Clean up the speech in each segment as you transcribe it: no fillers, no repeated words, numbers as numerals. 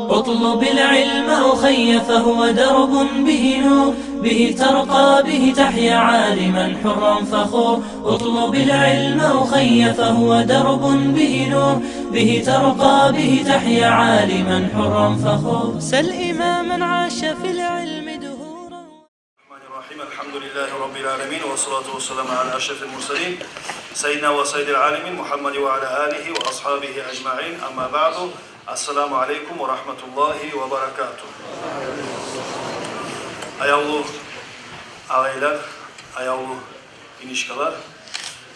اطلب العلم أخي فهو درب به نور، به ترقى به تحيا عالما حرا فخور. اطلب العلم أخي فهو درب به نور، به ترقى به تحيا عالما حرا فخور. سل إماما عاش في العلم دهورا. الرحمن الرحيم. الحمد لله رب العالمين والصلاة والسلام على أشرف المرسلين سيدنا وسيد العالمين محمد وعلى آله وأصحابه أجمعين. أما بعد. Assalamu alaikum wa rahmatullahi wa barakatuh. Ayavlu ağaylar, ayavlu inişkalar.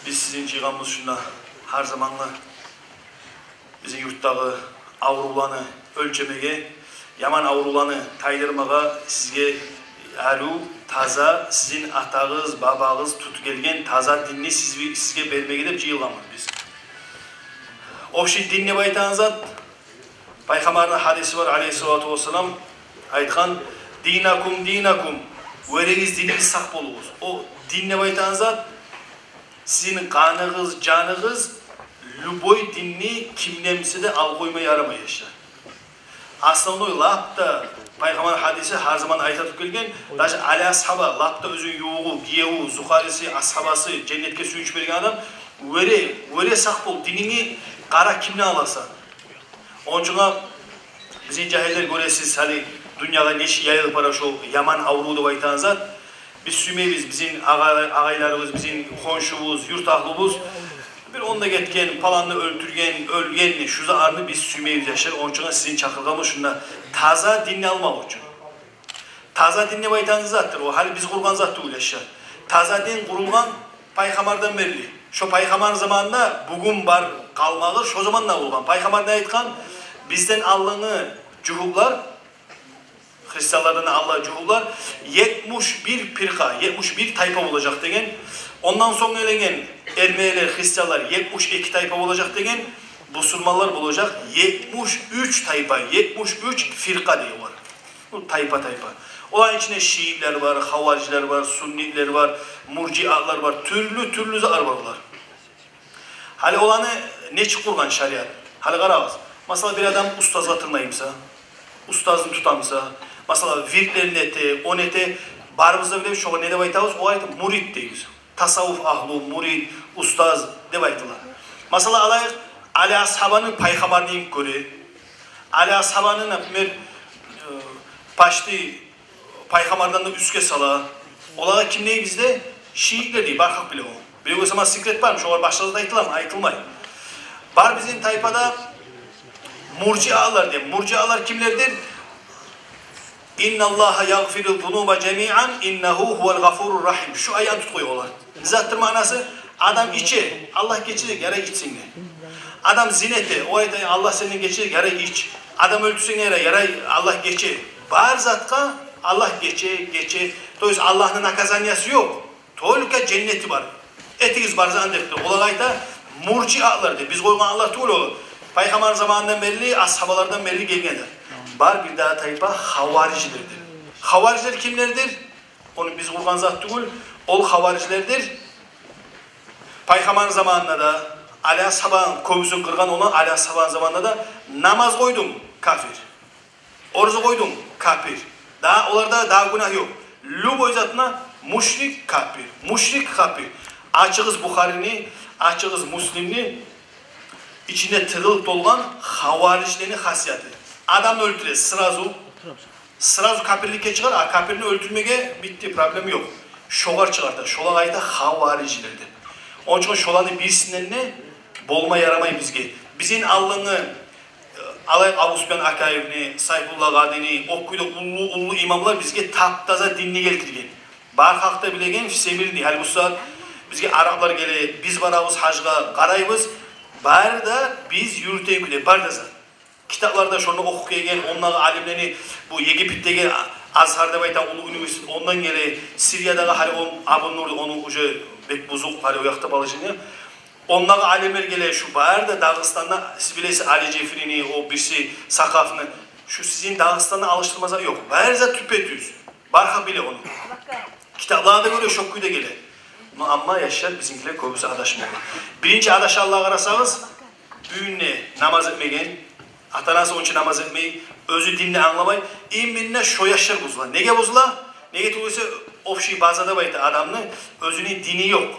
Biz sizin cığamız şuna her zamanla bizim yurttağı avrulanı ölçemege, yaman avrulanı taydırmaga sizge alu taza sizin atağız, babağız tut gelgen taza dinni sizge vermege dep cığamız biz. O şey dinne baytan zat Peygamber'in hadisi var aleyhissalatu vesselam aytkan dinakum dinakum vereniz dininiz sak bolunuz. O dinle baytan zat sizin kanınız, canınız lüboy dinni kimlemsi de al koymaya yaramay yaşar. Aslında o lapta Peygamber'in hadisi her zaman aytatıp gelgen daşı ali ashaba lapta özün yuğu, giyevu, zuharisi, ashabası cennetke suyuç bergen adam vere sak bol dinini kara kimle alasa. Onçuna bizim cahiller göresiz hani dünyada neşi yayılıp para şu yaman avrudu baytan zat biz sümeyiz bizim ağaylarımız, bizim konşumuz, yurt ahlımız bir onda getken, palanını öldürgen, ölgen, şuza arını biz sümeyiz yaşar. Onçuna sizin çakılgamız şuna taza dinle almak için. Taza dinle baytan zattır. O hali biz kurgan zattı öyle yaşar. Taza din kurulgan Peygamber'den belli. Şu Peygamber zamanında bugün var kalmağı şu zamanla olgan. Peygamber ne aytkan? Bizden Allah'ını cuhublar, Hristiyanlardan Allah cuhublar 71 pirka, 71 tayfa olacak degen. Ondan sonra elegen Ermeniler, Hristiyanlar 72 tayfa olacak degen. Musulmanlar olacak 73 tayfa, 73 firka diye var. Bu tayfa. Olan içinde Şiiler var, Havariciler var, Sunniler var, Murcialar var, türlü zarvarlar. Hali olanı ne çıkurgan şariat? Hali qarağız. Mesela bir adam ustazlatırmayımsa, ustazını tutamsa, mesela virtlerin eti, on eti, barımızda bile şoğa ne de baytağız? O ayet murid deyiz. Tasavvuf ahlu, murid, ustaz de baytılar. Mesela alayıq, Ali Ashabanın payxamarını göre, Ali Ashabanın paştı payxamardan da üske sala, olağa kim neyi bizde? Şiitler değil, barxaq bile o. Bir o zaman sikret varmış, olar başladı da aytılar mı? Aytılmay. Var bizim tayfada Murcialar diye. Murcialar kimlerdir? İnna Allaha yaghfiru zunuba cemi'an innehu huvel gafurur rahim. Şu ayet tutuyorlar. Zattır manası adam içe, Allah geçirecek yere gitsin de. Adam zinete, o ayet Allah senin geçirecek yere iç. Adam öldürsün yere Allah geçe. Bar zatka Allah geçe. Dolayısıyla Allah'ın nakazanyası yok. Tolka cenneti var. Etiz barzan depti. Olayda Murcialar biz koygan Allah tuğlu. Peygamber zamanından belli, ashabalardan belli gelgenler. Bar bir daha tayfa havaricilerdir. Havariciler kimlerdir? Onu biz kurgan zat değil, ol havaricilerdir. Peygamber zamanında da Ali ashaban köbüsün kırgan olan Ali ashaban zamanında da namaz koydum kafir. Orucu koydum kafir. Daha onlarda daha günah yok. Luboy zatına müşrik kafir. Müşrik kafir. Açığız Bukhari'ni, açığız Müslim'ni içinde tığılıp dolgan havaricilerin hasiyeti. Adam öldürür sırazu kapirlikке çıkar, kapirini öldürmeye bitti, problemi yok. Şolar çıkartır, şolar ayda havaricilerdir. Onun için şolanı bilsinler ne? Bolma yaramayı bizge. Bizim Allah'ını Alay Abu Sübyan Akayevni, Sayfullah Gadini, okuyda ullu imamlar bizge taptaza dinni geltirgen. Barhaqta bilegen Fisemirni, hal bu saat bizge Araplar gele, biz varağız hacga, qarayımız. Bar da biz yürüteyim güde, bar da zat. Kitaplarda şunu okuk gel, onların alimlerini bu Yegipt'teki Azhar'da baytan ulu üniversite ondan gele, Sirya'daki hali Abu Nur onun ucu bek buzuk hali o yakta balışını. Onların alimler gele şu bar da Dağıstan'da siz bilesiz Ali Cefri'ni o birisi sakafını şu sizin Dağıstan'da alıştırmaza yok. Bar zat tüpetüz. Barha bile onu. Kitaplarda göre şokkuyu da gele. Ama yaşar bizimkiler köbüsü adaşmıyor. Birinci adaş Allah'a arasanız, büyünle namaz etmegen, Ata-anası onun için namaz etmeyi, özü dinini anlamay, iminne şo yaşlar bozula. Nege bozula? Nege tuğuysa ofşi bazada bayta adamın özünün dini yok.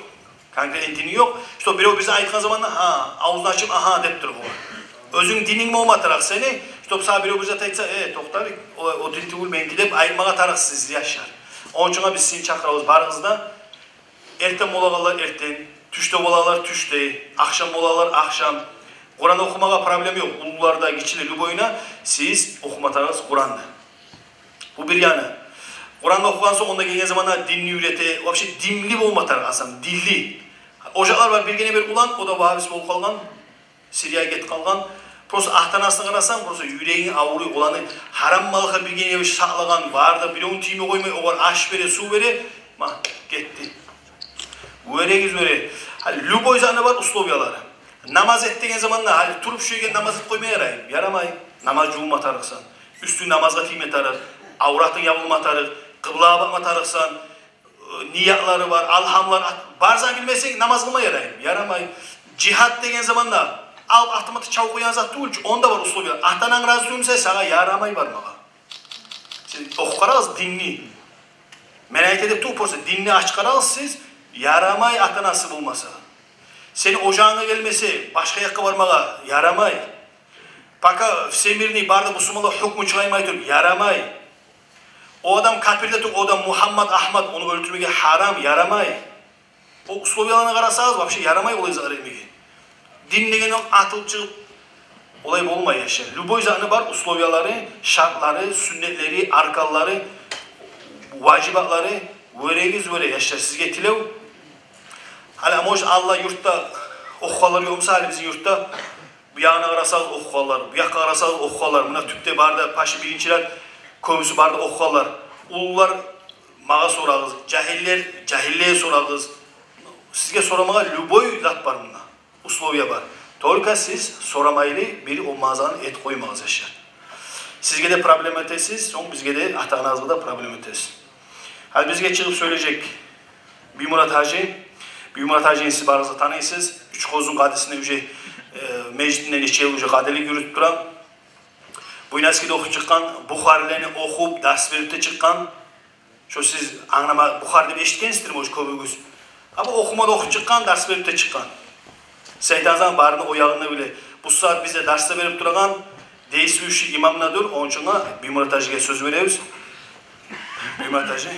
Kanka dini yok. İşte biri o bize aytkan zamanla ağzını açıp aha dep durur bu. Özün dinin mi olmatarak seni? İşte sağ biri o bize aytsa toktar o din tuğul ben gidip aytmağa taraksız yaşar. Onun için biz sizin çakırağız barınızda. Erten molağalar erten, tüşte molağalar tüşte, akşam molağalar akşam. Kur'an okumağa problem yok. Ulularda geçilir boyuna siz okumatarız Kur'an'da. Bu bir yanı. Kur'an'da okugan sonra onda gelgen zamanda dinli ürete, o şey dimli olmatar asam, dilli. Ocaklar var bir gene bir ulan, o da vahabis bol kalgan, Siriye'ye get kalgan. Prosu ahtanasını karasan, prosu yüreğin avuru olanı haram malıka bir gene bir şaklagan vardı, bir onun timi koymay, o var aş vere, su vere, gitti. Veregiz vere. Luboy zanı var uslovyaları. Namaz ettiğin zamanda turup şöyle namaz et koymaya yarayım. Yaramay. Namaz cuğum atarıksan. Üstün namazga kıymet arar. Avratın yavulma atarır. Kıblağa bakma atarıksan. Niyatları var. Alhamlar. Barzan bilmezsen namaz kılma yarayım. Yaramay. Cihat degen zamanda al ahtamatı çav koyan zat değil. Onda var uslubiyalar. Ahtanan razı duyumsa sana yaramay var mağa. Oku karağız dinli. Merak edip tuğporsa dinli aç karağız siz. Yaramay ahtanası bulmasa. Seni ocağına gelmesi, başka yakka varmağa yaramay. Paka semirni barda bu sumala hukmu çıkaymaydır, yaramay. O adam kafirde o adam Muhammed Ahmad onu öldürmeye haram, yaramay. O uslovyalarına karasanız bak şey yaramay olayı zarar etmeye. Dinlegen atılıp çıkıp olay olmay yaşar. Luboy zanı var uslovyaları, şartları, sünnetleri, arkalları, vacibatları veregiz vere yaşar. Siz getilev. Hala moş Allah yurtta okukalar yoksa hali bizim yurtta bu yana arasanız okukalar, bu yakka arasanız okukalar. Buna tüpte barda paşı birinciler, komüsü barda okukalar. Ulular mağa sorağız, cahilliğe sorağız. Sizge soramağa lüboy zat var bunda, uslovya var. Doğruka siz soramaylı biri o mağazanın et koymağız yaşar. Sizge de problem ötesiz, son bizge de ata-anazga da problem ötesiz. Hadi bizge çıkıp söyleyecek bir Murat Hacı. Büyük Murat Hacı'yı siz barınızda tanıysınız. Üç Kozun Kadisi'nde üce meclisinden içe yıl üce kadelik yürütüp duran. Bu Yunaski'de okup çıkan, Bukharilerini okup, ders verip de çıkan. Şu siz anlama, Bukhari'de eşitkenizdir mi o köbüğüz? Ama okumada okup çıkan, ders verip de çıkan. Seytanzan barını o yağında bile bu saat bize derste verip duran değişi üşü imamnadır. Onun için Büyük Murat Hacı'ya söz veriyoruz. Büyük Murat Hacı.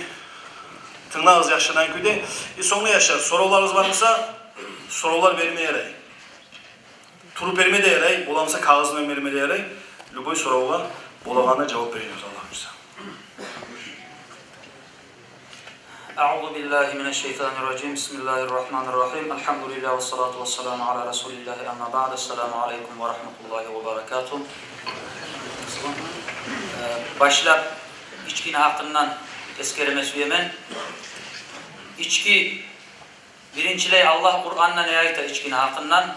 Tırnağız yaşanan köyde. Sonra yaşar. Sorularınız varsa sorular vermeye yarayın. Turup vermeye de yarayın. Bulamsa kağızını vermeye de yarayın. Luboy sorular bulağına cevap veriyoruz Allah bize. Euzu billahi mineşşeytanirracim. Bismillahirrahmanirrahim. Elhamdülillah ve salatu ve selamu ala Resulillah. Amma ba'd. Esselamu aleyküm ve rahmetullahi ve berekatuh. Başlap içkinin hakkından tezkereme söylemen. İçki birinciley Allah Kur'an'la ne ayta içkinin hakkından.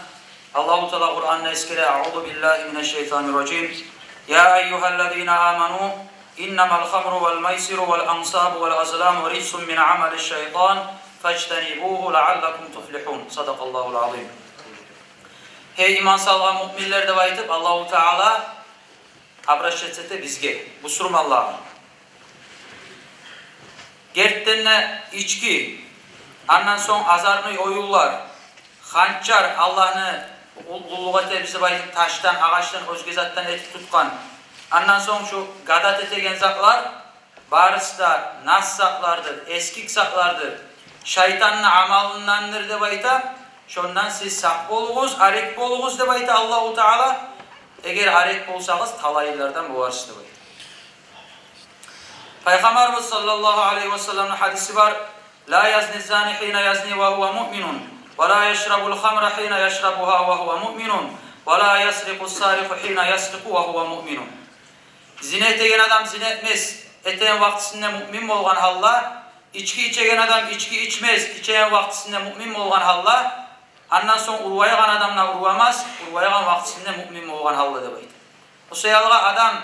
Allahu Teala Kur'an'la eskere Euzu billahi mineşşeytanirracim. Ya eyyuhellezine amanu innamal hamru vel maysiru vel ansabu vel azlamu rijsun min ameli'ş-şeytan fectenibuhu leallekum tuflihun. Sadakallahul azim. Hey iman salgan müminler de aytıp Allahu Teala abraşetsete bizge. Busurum Allah'ım. Gerttenle içki, ondan son azarını oyullar, hançar Allah'ını kulluğa tebisi bayılıp taştan, ağaçtan, özge zattan eti tutkan. Ondan son şu gadat etegen zaklar, barıslar, nas saklardır, eskik saklardır, şeytanın amalındandır de bayta, şundan siz sak bolğuz, arek bolğuz de bayta Allah-u Teala, eğer arek bolsağız talaylardan boğarsız de bayta. Peygamberimiz sallallahu aleyhi ve sellem'in hadisi var. La yazni zani hina yazni ve huve mu'minun. Ve la yeşrabul hamra hina yeşrabuha ve huve mu'minun. Ve la yasriku sariku hina yasriku ve huve mu'minun. Zine etegen adam zine etmez. Eten vaktisinde mümin olgan halla. İçki içegen adam içki içmez. İçeyen vaktisinde mümin olgan halla. Ondan sonra urvayagan adamla urvamaz. Urvayagan vaktisinde mümin olgan halla debaydı. O sayalga adam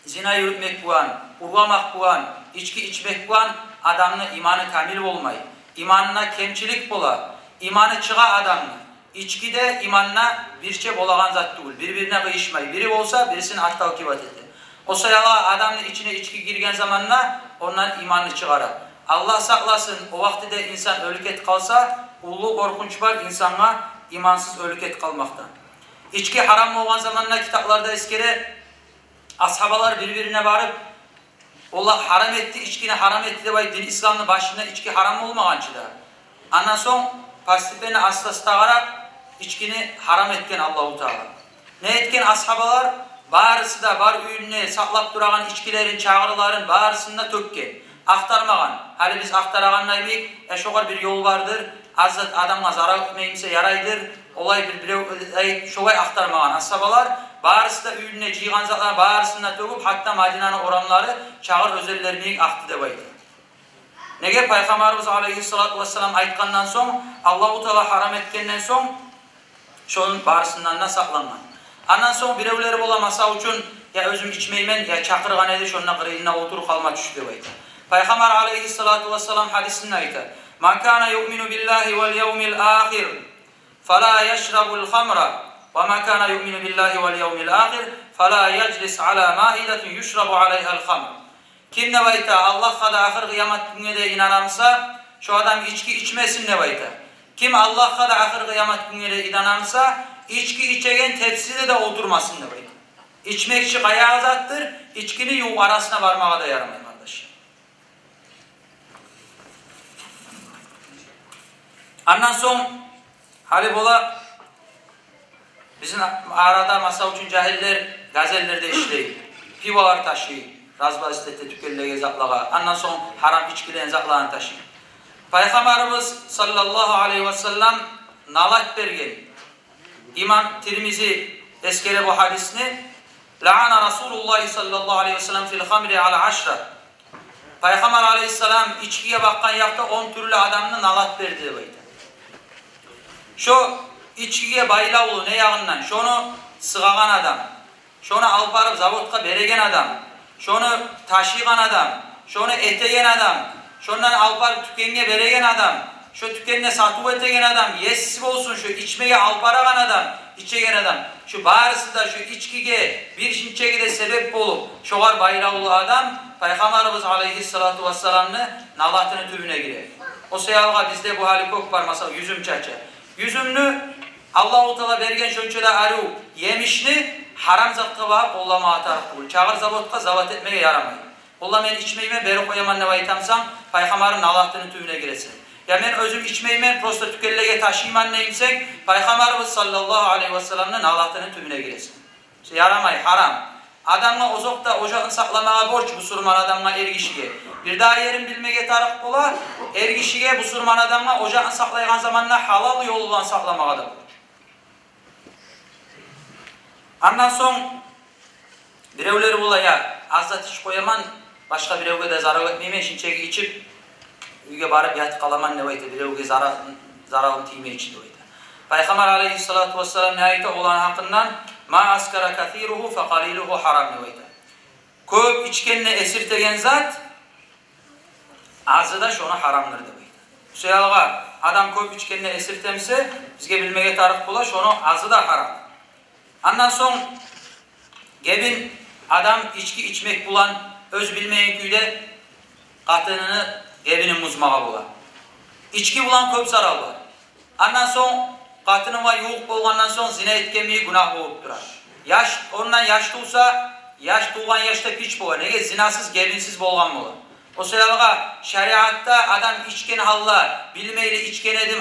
zina yürütmek buğan, urvamak buğan, içki içmek buğan, adamın imanı kamil olmay. İmanına kemçilik bola, imanı çığa adamın, içki de imanna birçe bolagan zat değil. Birbirine kıyışmay. Biri olsa birisini attal kibat etti. O sayala adamın içine içki girgen zamanla ondan imanını çıkarar. Allah saklasın, o vaktide insan ölük et kalsa, ulu korkunç var insana imansız ölük et kalmaktan. İçki haram olan zamanla kitaplarda eskere ashabalar birbirine varıp Allah haram etti, içkini haram etti de din İslam'ın başında içki haram olmagançı da. Ondan son pastiflerini aslas tağarak içkini haram etken Allah-u Teala. Ne etken ashabalar? Barısı da bar ürünü saklap duragan içkilerin, çağrıların barısında tökken. Aktarmagan. Hali biz aktaraganla bir şoğar bir yol vardır. Azat adamga zarar etmeyimse yaraydır. Olay bir şoğay aktarmagan. Ashabalar barısı da ürünü ciğan zatlar barısında töküp hatta Madina'nın oranları çağır özellerini aktı debaydı. Nege Peygamberimiz Aleyhissalatu vesselam aytkandan son Allah-u Teala haram etkenden son şonun barısından da saklanman. Ondan sonra birevleri olamasa üçün ya özüm içmeymen ya çakırgan edi şonuna kırıyına oturup kalma düştü baydı. Peygamber Aleyhissalatu vesselam hadisinde aytır. Man kana yu'minu billahi vel yevmil ahir fala yeşrabul hamra ve man kana yu'minu billahi vel yevmil ahir fala yeclis ala maidetin yuşrabu aleyhel hamr. Kim ne bayta Allah kada ahir kıyamet gününe de inanamsa şu adam içki içmesin ne bayta. Kim Allah kada ahir kıyamet gününe de inanamsa içki içegen tepside de oturmasın ne bayta. İçmekçi kaya azattır, içkini yuğ arasına varmağa da yaramayın kardeş. Ondan son hali bola bizim arada masa üçün cahiller gazellerde işleyin. Pivalar taşıyın. Razba istette tükelle zaklağa. Ondan son haram içkilerin zaklağını taşıyın. Peygamberimiz sallallahu aleyhi ve sellem nalat bergen. İmam Tirmizi eskere bu hadisini La'ana Resulullah sallallahu aleyhi ve sellem fil hamri ala aşra. Peygamber aleyhisselam içkiye bakkan yakta 10 türlü adamını nalat verdi deydi. Şu içkiye baylavulu ne yağından? Şonu sığagan adam, şonu alparıp zavodka beregen adam, şonu taşıgan adam, şonu etegen adam, şondan alparıp tükenge beregen adam, şu tükenge satıp etegen adam, yesiz olsun şu içmeye alparagan adam, içegen adam, şu barısı da şu içkige bir şinçege de sebep olup şoğar baylavulu adam, Peygamberimiz Aleyhissalatu vesselam'ın nalatını tübüne girer. O seyalga bizde bu hali kok var mesela yüzüm çaça. Yüzümlü Allah-u Teala bergen şönçöle arı yemişini haram zatkı var, ollama atarık bul. Çağır zavodka zavat etmeye yaramayın. Olla men içmeyime beri koyaman ne vaytamsam Peygamberin nalatını tübüne giresin. Ya men özüm içmeyime prosta tükellege taşıyman neyimsek Peygamberimiz sallallahu aleyhi ve sellem'in nalatını tübüne giresin. Yaramay, haram. Adamla ozokta ocağın saklamaya borç bu surman adamla ergişige. Bir daha yerin bilmege tarık ola, ergişige bu surman adamla ocağın saklaygan zamanla halal yolundan saklamaya da borç. Ondan son birevleri ola ya azat iş koyaman, başka birevge de zarar etmeyme, şinçeki içip üge barıp yatı kalaman ne vaydı, birevge zararın tiyme için de vaydı. Peygamber aleyhissalatu vesselam nihayete olan hakkından ma askara kathiruhu fe qaliluhu haram nevayda. Köp içkenine esirtegen zat azı da şonu haramdır devayda. Suyalga adam köp içkenine esirtemse bizge bilmege tarık bula şonu azı da haram. Ondan son gebin adam içki içmek bulan öz bilmeyen küyde katınını gebinin muzmağa bula. İçki bulan köp zarar var. Ondan son katınıma yoğuk bolgandan son zina etkemeyi günah olup durar. Ondan yaş tuğsa, yaş tuğan yaşta piç boğa. Nege zinasız, gelinsiz bolgan boğa. O sıralga şeriatta adam içken halla, bilmeyle içken edim,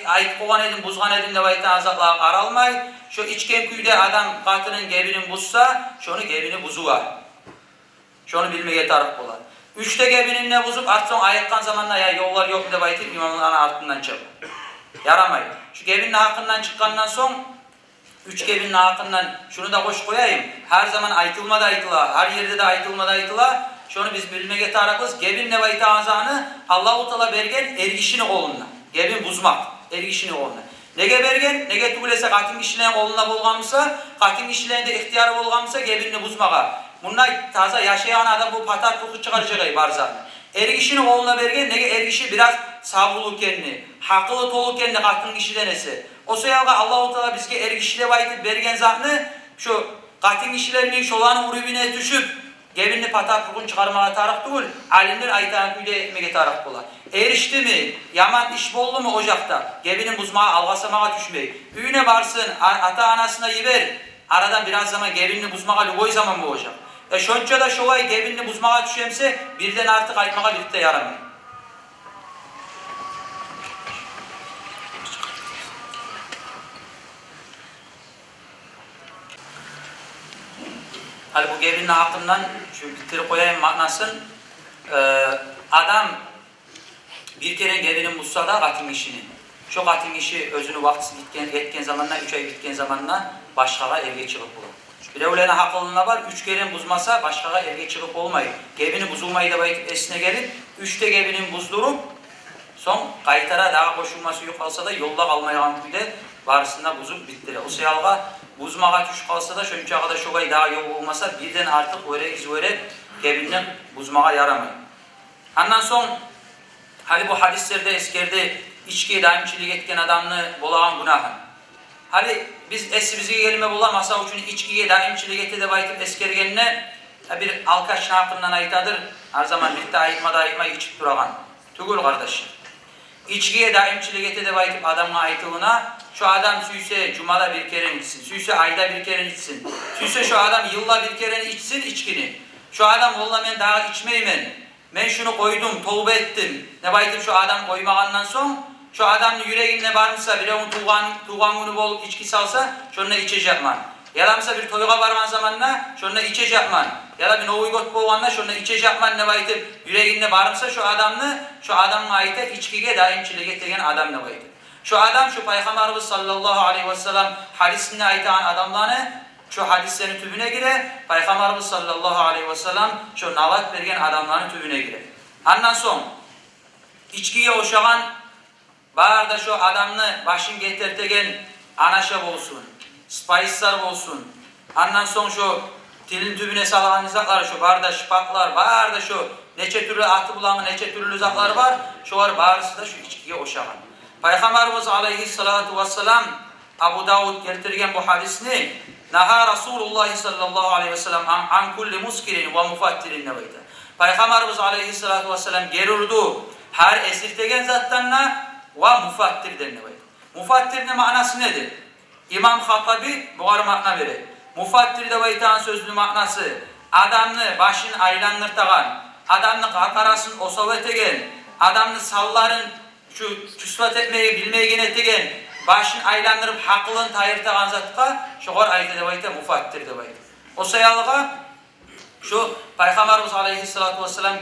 ayıp boğan edim, buzgan edim de baytan azatlığa karalmay. Şu içken küyde adam katının gebinin buzsa, şonu gebini buzuğa. Şonu bilmeye tarık boğar. Üçte gebinin ne buzup, art son ayıkkan zamanla ya yollar yok de baytan imamların ardından çıkıyor. Yaramayın. Şu gebinin hakkından çıkkandan son, üç gebinin hakkından şunu da hoş koyayım. Her zaman aytılmada aytıla, her yerde de aytılmada aytıla. Şunu biz bilmege tarafız. Gebin ne vayta azanı Allah-u Teala bergen ergişini oğluna. Gebin buzmak, ergişini oğluna. Nege bergen, nege tügülese katin kişilerin oğluna bolgamsa, katin kişilerin de ihtiyarı bolgamsa gebinini buzmağa. Bunlar taza yaşayan adam bu patat tutu çıkarıcığı barzanı. Ergişini oğluna bergen, nege ergişi biraz savrulu kendini, haklı tolu kendini katin kişiden ese. O soyaga Allah-u Teala bizge ergişile baytip bergen zatını şu katin kişilerini şolanın urubine düşüp gebinli pataklıkın çıkarmaya taraf değil, alimler aytan küyde etmege taraf bolar. Erişti mi, yaman iş boldu mu ocakta, gebinin buzmağa algasamağa düşmeyi, üyüne varsın, ata anasına yiver, aradan biraz zaman gebinli buzmağa lugoy zaman mı olacak? Şonca da şovay gebinli buzmağa düşemse, birden artık aytmağa birlikte yaramıyor. Hali bu gebinin hakkından şu bitirip koyayım manasın. Adam bir kere gebinin bulsa da katin işini. Şu katin işi özünü vakti yetken zamanla, 3 ay bitken zamanla başkaga evge çıkıp bulur. Birevlerine hakkılığına var, 3 kere buzmasa başkaga evge çıkıp olmayı. Gebini buzulmayı da bayıtıp esine gelip, 3'te gebinin buzdurup, son kaytara daha koşulması yok kalsa da yolda kalmayan küyde varısında buzup bittirir. O seyalga buzmağa tuş kalsa da şönçağa da şogay daha yol olmasa birden artık öyle izöre gebinden buzmağa yaramıyor. Ondan son hali bu hadislerde eskerde içkiye daimçilik etken adamını bolağan günahın. Hali biz esimizi gelime bulamasa üçün içkiye daimçilik ette de baytıp eskergenine bir alkaç hakkından aytadır. Her zaman birlikte ayıtma içip duragan. Tügül kardeşim. İçkiye daimçilik ette de baytıp adamına aytılığına şu adam süyse cumada bir kere içsin, süyse ayda bir kere içsin, süyse şu adam yılda bir kere içsin içkini. Şu adam valla ben daha içmeyim ben şunu koydum, tövbe ettim. Ne baytım şu adam koymağından son, şu adamın yüreğinde varmışsa bile onun tuğan günü bol içki salsa, şununla içecek man. Yalamsa bir toyga varman zamanla, şununla içecek man. Ya da bir novuygot boğanla, şununla içecek man ne baytım. Yüreğinde varmışsa şu adamın ayete içkiye daimçilik ettiğin adam ne baytım. Şu adam şu Peygamberimiz sallallahu aleyhi ve sellem hadisinde aytan adamlarını şu hadislerin tübüne gire, Peygamberimiz sallallahu aleyhi ve sellem şu nalat bergen adamların tübüne gire. Ondan son içkiye oşağan var da şu adamını başın getirtegen anaşa olsun, spice'lar olsun. Ondan son şu dilin tübüne salan izaklar şu var da şıpaklar var da şu neçe türlü atı bulanı neçe türlü izaklar var. Şu var bağırsı da şu içkiye oşağan. Peygamberimiz aleyhissalatu vesselam Abu Davud getirgen bu hadisini Naha Resulullah sallallahu aleyhi ve sellem an kulli muskirin ve mufattirin nebeyde. Peygamberimiz aleyhissalatu vesselam gerurdu her esirtegen zattanna ve mufattirden nebeyde. Mufattirin manası nedir? İmam Hattabi bu makna verir. Mufattir de baytan sözlü manası adamını başını aylanırtagan, adamını kakarasını osovetegen, adamını salların şu küslat etmeyi bilmeye genetigen başını aylandırıp hakkılığını tayırtağın zatıqa şoğar ayet edebayta mufattir edebayta. O sayalığa şu Peygamberimiz aleyhissalatu vesselam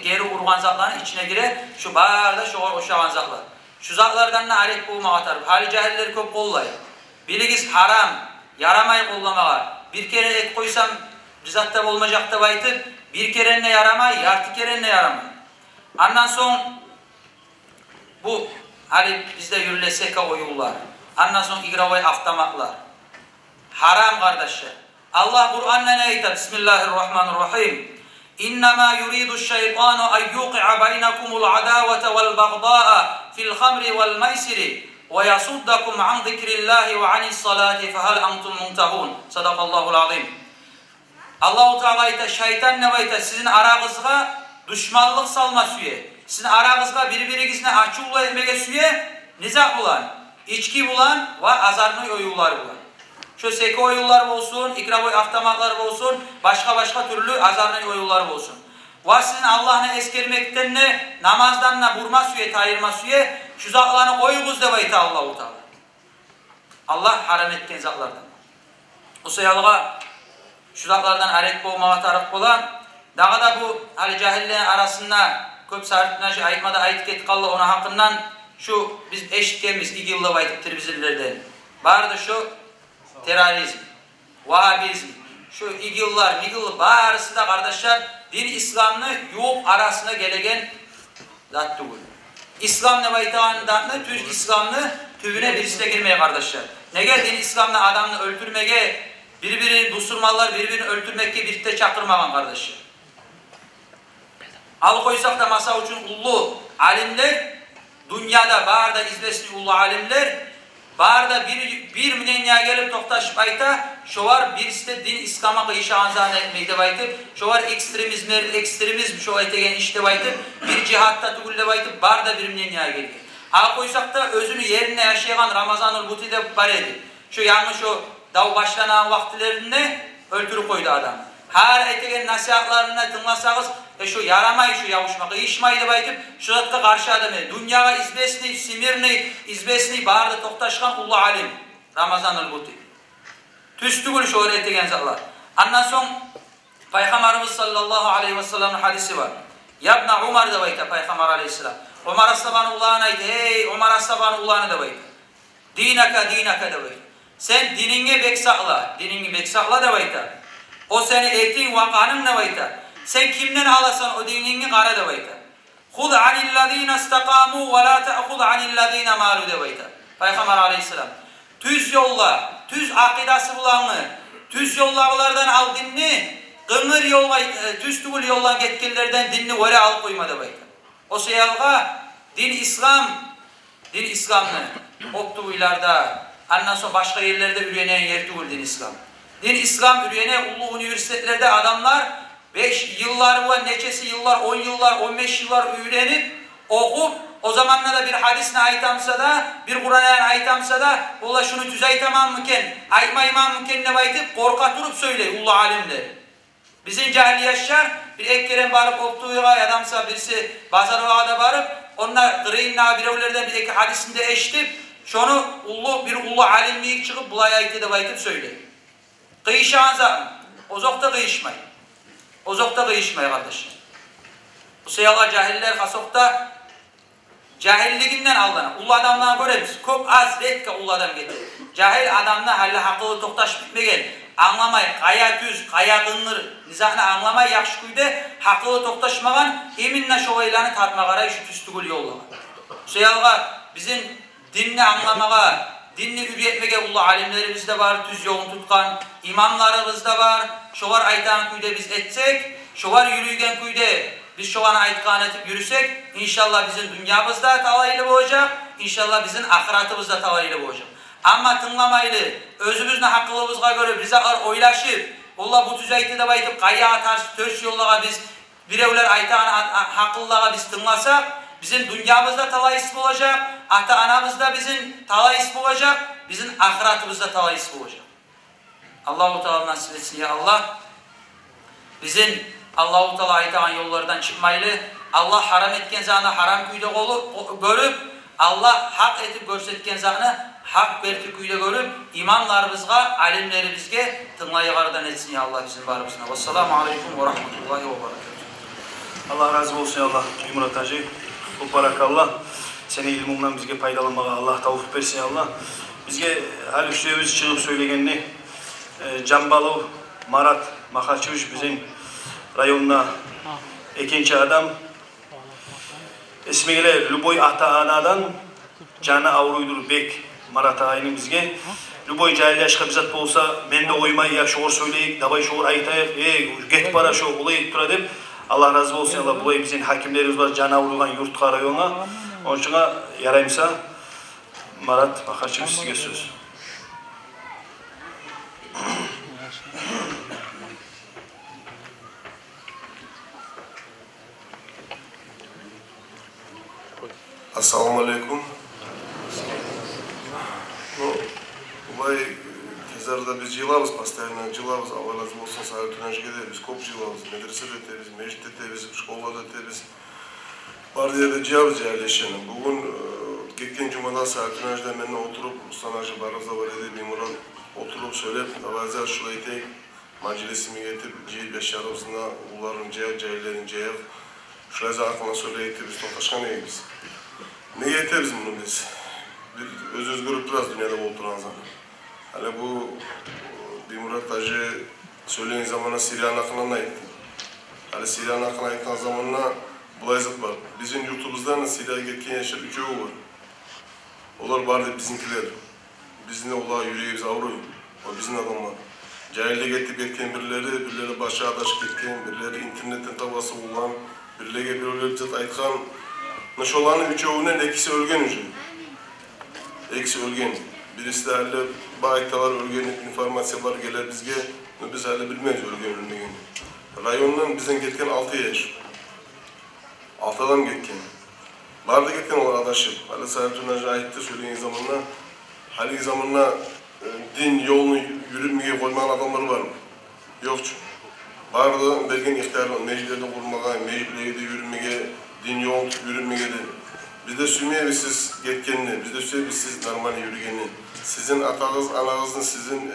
geri urgan zatların içine gire şu barda şoğar oşağın zatlar. Şu zatlardan ne alet boğuma atar. Hali cahilleri köp kollayı. Biligiz haram, yaramay kollamağa. Bir kere et koysam rizatta olmayacak da baytıp bir kere ne yaramay, yartı kere ne yaramay. Ondan son bu hali bizde yürüleseka o yollar. Ondan sonra igravay avtamaklar. Haram kardeşler. Allah Kur'an'la ne ayet? Bismillahirrahmanirrahim. İnnemâ yuriduşşeytânu en yuqi'a beynekumul adâvete vel bagdâ'a fil hamri vel meysiri ve yasuddakum an zikrillâhi ve anissalâti fehal antum muntahun. Sadakallahul azim. Allah-u Teala ayet şeytan ne ayet? Sizin aranızga düşmanlık salma süye. Sizin aranızda birbirine açıkla etmeye süye nizak bulan, içki bulan ve azarlı oyunlar bulan. Şu seki oyunlar olsun, ikraboy avtamaklar olsun, başka türlü azarlı oyunlar olsun. Ve sizin Allah'ını eskermekten ne, namazdan ne, vurma süye, tayırma süye, şu zatlarını koyunuz da bayta Allah-u Teala. Allah haram etken zatlardan. O sayalığa şu zatlardan aret boğmağa taraf olan, daha da bu hali cahillerin arasında köp sarıtına aytmada ayet etkallı ona hakkından şu biz eşitkemiz 2 yılda baytıptır bizlerden. Vardı şu terörizm, Vahabizm, şu 2 yıllar, 2 yıl barısı da kardeşler din İslam'ını yok arasına gelegen zat değil. İslam ne baytağından Türk İslam'ını tübüne birisi de girmeye kardeşler. Ne gel din İslam'da adamını öldürmeye, birbirini busurmalar, birbirini öldürmekle birlikte çakırmagan kardeşler. Al koysak da masa için ulu alimler, dünyada bağırda izlesini ulu alimler, Barda bir minenya gelip toktaşıp ayta, şovar birisi de din İslam'a kıyışağınızdan etmeyde baytıp, şovar ekstremizm şo etegen işte baytıp, bir cihatta tügülle baytıp, barda bir minenya geldi. Ha koysak da özünü yerine yaşayan Ramazanul Buti'de bar edi. Şu yanlış o dav başlanan vaktilerinde öldürüp koydu adam. Her etegen nasihatlarına tınlasanız, şu yaramay şu yavuşma, kıyışmaydı baytıp, şu zatta karşı adamı, dünyaya izbesini, Simirni, izbesini barda toktaşkan Ulu Alim, Ramazanul Buti. Tüstügül şu oraya etegen zatlar. Ondan son, Peygamberimiz sallallahu aleyhi ve sellem'in hadisi var. Yabna Umar da bayta, Peygamber aleyhisselam. Umar Asaba'nın ulağına aydı, hey Umar Asaba'nın ulağına da bayta. Dinaka da bayta. Sen dinini beksakla da bayta. O seni etin vakanın da bayta. Sen kimden alasan o dinini kara da bayta. Khud anillezine istakamu ve la te'khud anillezine malu da bayta. Peygamber aleyhisselam. Tüz yolla, tüz akidası bulanı, tüz yollağılardan al dinini, kınır yolla, tüz tügül yollan yetkililerden dinini vere al koyma da bayta. O seyalga din İslam'ını oktuvuylarda, ondan sonra başka yerlerde üreyenen yer tügül din İslam. Din İslam üreyene ulu üniversitelerde adamlar 5 yıllar var, neçesi yıllar, 10 yıllar, 15 yıllar öğrenip, okup, o zamanlarda bir hadisine aytamsa da, bir Kur'an'a aytamsa da, ola şunu tüzey tamam mıken, aymaymam mıken ne baytıp, korka durup söyle, ulu alimler. Bizim cahil yaşar, bir ekkeren barıp oktuğuya adamsa birisi bazar oğada barıp, onlar kırıyınla birevlerden bir iki hadisinde eşitip, şunu bir ulu alimliği çıkıp, bulay ayeti de baytıp söyle. Kıyışağınıza, ozokta kıyışmayın. Ozokta kıyışmayın kardeşim. Bu seyala cahiller kasokta, cahilliğinden aldanır. Ulu adamdan göre biz, çok az redka ulu adam getirir. Cahil adamdan halle hakkılı toktaş bitmegen, anlamay, kaya düz, kaya kınır, nizahını anlamay yakşı kuyde, hakkılı toktaşmagan, eminle şovaylanı tartmagaray şu tüstügül yollagan. Seyalga bizim dinini anlamaga, dinini üretmege ulu alimlerimiz de var, tüz yolunu tutkan, imamlarımız da var, şovar aytan kuyde biz etsek, şovar yürüygen kuyde biz şovana aytkan etip yürüsek, inşallah bizim dünyamızda talaylı olacak, inşallah bizim ahiratımızda talaylı olacak. Ama tınlamaylı, özümüzün hakkılığımızga göre bize oylaşıp, Allah bu tüzeyti de baytıp, kayya atar, törs yollaga biz, birevler aytan hakkılığa biz tınlasak, bizim dünyamızda talayis olacak, ata-anamızda bizim talayis olacak, bizim ahiratımızda talayis olacak. Allah-u Teala nasip etsin ya Allah. Bizim Allah-u Teala aytan yollardan çıkmaylı, Allah haram etken zamanı haram kuyda görüp, Allah hak etip görsetken zamanı hak verti kuyda görüp, imamlarımızga, alimlerimizge tınlayıgardan etsin ya Allah bizim barımızına. Vesselamu aleyküm ve rahmetullahi ve berekatuhu. Allah razı olsun ya Allah. Murat Hacı. Bu barakallah. Seni ilmundan bizge paydalanmağa Allah tavuk versin ya Allah. Bizge hal üstüyemiz çıkıp söylegenini Cambalı Marat Makaçıvış bizim rayonuna ikinci adam ismiyle Luboy Ata-Anadan Canı Avruydur Bek Marat ağayının bizge Luboy cahil yaşka bizat bolsa men de oymay ya şoğur söyleyik dabay şoğur aytayık get para şoğur olayık tura dep Allah razı olsun Allah bulay bizim hakimlerimiz var Canı Avrugan yurtka rayona onun için yarayımsa Marat Makaçıvış sizge söz. Assalamu alaikum. Bulay kezarda biz жылабыз, постоянно жылабыз. Allah razı olsun saat tünajgede biz kop жылабыз. Medresede de biz, mecliste de biz, şkolada da biz. Bardiyada жылабыз yerleşelim. Bugün geçen cumadan saat tünajda benimle oturup sanatçı barımızda var edip İmran oturup söylep avazlar şurayı tek meclisimi getirip G5'lerinde uların cahillerin cahil şurayı aklına söyleyip biz tokaşkan eğimiz. Ne yeteriz bunu biz? Bir özgürlük biraz dünyada olduran zaman. Hani bu Murat Hacı söyleyen zamana Siriyan aklına ayıttı. Hani Siriyan aklına ayıttan zamanla bulayızlık var. Bizim yurtumuzdan Siriyan'a gelken yaşar üçüğü var. Onlar vardı bizimkiler. Bizimle ola yüreğimiz avruyor. O bizim adamlar. Cahillik etip etken birileri başa adaş ketken, birileri internetten tavası bulan, birileri bir aytkan. Naşolanın üçüğünden ikisi ölgen üçü. Eksi ölgen. birisi de hali bayıktalar örgünlük informasiyalar gelir bizge, biz hali bilmeyiz örgünlüğünü. Rayondan bizden ketken 6 yaş. 6 adam ketken. Barda ketken olar adaşım. Hali Sayıptınacı ayıttı söyleyen zamanla, hali zamanla din yolunu yürütmeye koymayan adamlar var mı? Yok çünkü. Barda belgen ihtiyar meclislerde kurmağa, meclislerde yürümeye, din yol yürümeye de. Bizde sümeyemiz siz ketkenini, bizde sümeyemiz siz normal yürügeni. Sizin atağız, anağızın sizin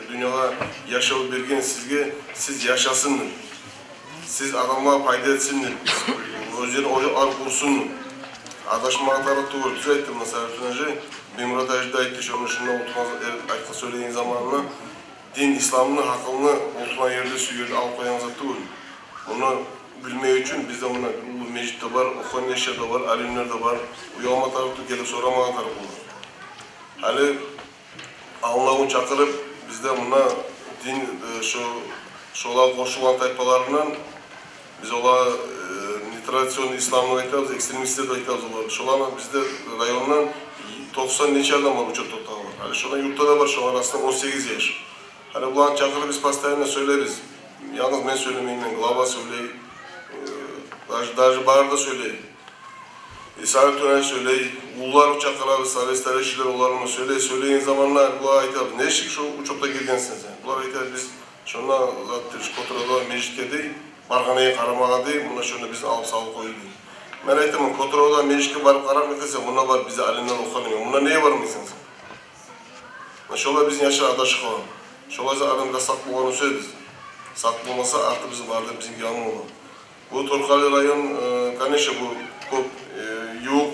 dünyaya yaşağı bergen sizge, siz yaşasınlar. Siz adamlara fayda etsinler. Özleri ar kursunlar. Adaşmağa tarafta var. Düz ayttım mesela Sayıptınacı. Ben Murat Ajda ayttı, şununla oturmaz aytlı söyleyen zamanına. Din, İslam'ın hakkını oturan yerde suyuyla alıp koyan zatı var. Onu bilmeyi için bizde ona mecid de var, okuyan eşya da var, alimler de var. Uyalma tarafta gelip soramağa tarafı var. Hali Allah'ın çakırıp bizde buna din şola koşulan tayfalarından biz ola tradisyon İslam'ı aytıyoruz, ekstremistler de aytıyoruz olar. Şola bizde rayondan 90 neçe adam var uçak totağı var. Hali şola yurtta da var, şu arasında 18 yaş. Hani bulan çakırı biz pastayına söyleriz. Yalnız ben söylemeyeyim, ben glava söyleyeyim. Dajı bağırda söyleyeyim. Sayıptınacı söyleyeyim. Uğurlar uçaklara, sarıstara işler olarını söyleyin zamanlar bular aytıyoruz. Ne şık şu uçakta girgensiniz yani. Bular aytıyoruz biz şuna zaten Kotorada mecitke değil, barganaya karamağa değil, buna şunu biz alıp salıp koyuyor değil. Ben aytımın Kotorada mecitke barıp karak etese buna var bize alimler okanıyor. Buna neye var mısınız? Şola bizim yaşar adaşık olan. Şolaysa adamda saklı olanı söyleriz. Saklı olmasa artık bizim vardı bizim yanım olan. Bu Torkali rayon, kanişe bu kop yok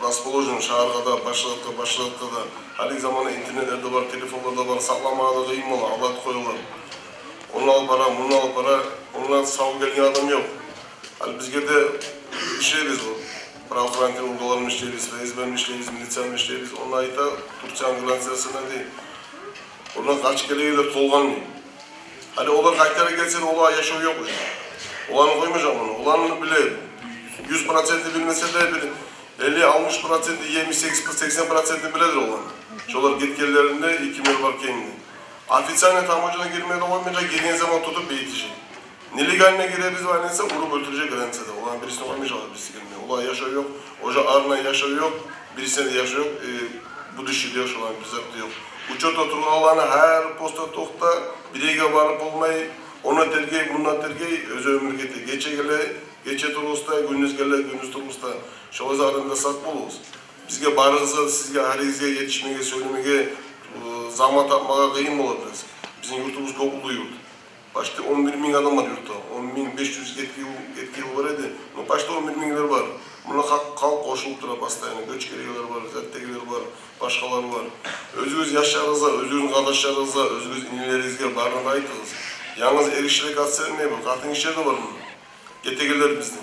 расположен şehirde, başladıkta da hali zamanı internetlerde var, telefonlarda var, saklamaya da kıyım ola, avlat koyuyorlar. Onu al para, bunu al para, ondan sağ gelgen adam yok. Hali bizge de işleriz bu. Prav karantin urdalarını işleriz, ezberini işleriz, militsanını işleriz. Onun ayta Türkçe ambulansiyasına değil. Oradan kaç keleğiyle tolganmıyor. Hadi olar kayıtlara gelse de ola yaşıyor yok hocam. Olanı koymayacağım onu. Olanı bile 100% bilmese de 50-60%, 70-80% biledir olan. Şolar gitgellerinde 2 mil var kendine. Ofisyalne tam hocana girmeye de olmayacak, girdiğin zaman tutup beyitecek. Nelegaline girebiz var neyse vurup öldürecek grensede. Olan birisine olmayacak, birisi girmiyor. Olay yaşıyor yok, hoca arına yaşıyor yok, birisine de yaşıyor yok. Bu düşürüyor şu an, bizzat yok. Uçot oturulan olanı her posta tokta bireyge varıp olmayı, ona tergey, buna tergey, özü ömür geti. Geçe turulusta, gündüz gele, gündüz turulusta. Şoğuz adamda sak boluz. Bizge barığızga, sizge harizge, yetişmege, söylemege, zaman tapmaga kıyım olabiliriz. Bizim yurtumuz kopulu yurt. Başta 11.000 adam var yurtta. 10.500 etki yıl var edi. Başta 11.000'ler var. Buna kalk koşulup durup hastayana. Göçkeriler var, zettegiler var, başkaları var. Özünüz yaşlarınızda, özünüz kardeşlerinizde, özünüz inilerinizde barını da aytınız. Yalnız erişilik atselmeye bu. Katın işleri de var bunun. Getegeler bizden.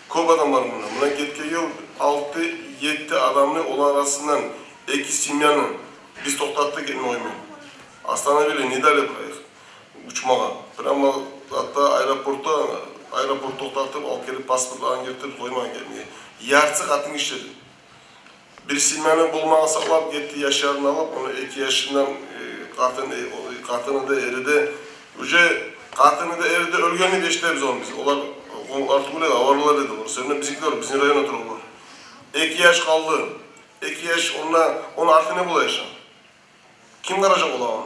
Kop adam var buna. Buna getke yıl 6-7 adamlı olan arasından Eki Simyan'ın biz toktattık elini oymayın. Astana bile nidal yapayız. Uçmağa. Ama hatta aeroport toktatıp al gelip pasportlarını getirip koymaya gelmeye. Yarısı katın işleri. Bir Simyan'ın bulmağa sağlayıp gitti yaşarını alıp onu 2 yaşından katını da eride katını da eride ölgeni de işte biz onu biz. Onlar artık öyle avarlılar dedi. Sonra bizimkiler bizim rayon oturuyorlar. 2 yaş kaldı. 2 yaş onun artı ne bula yaşam? Kim karacak ola onu?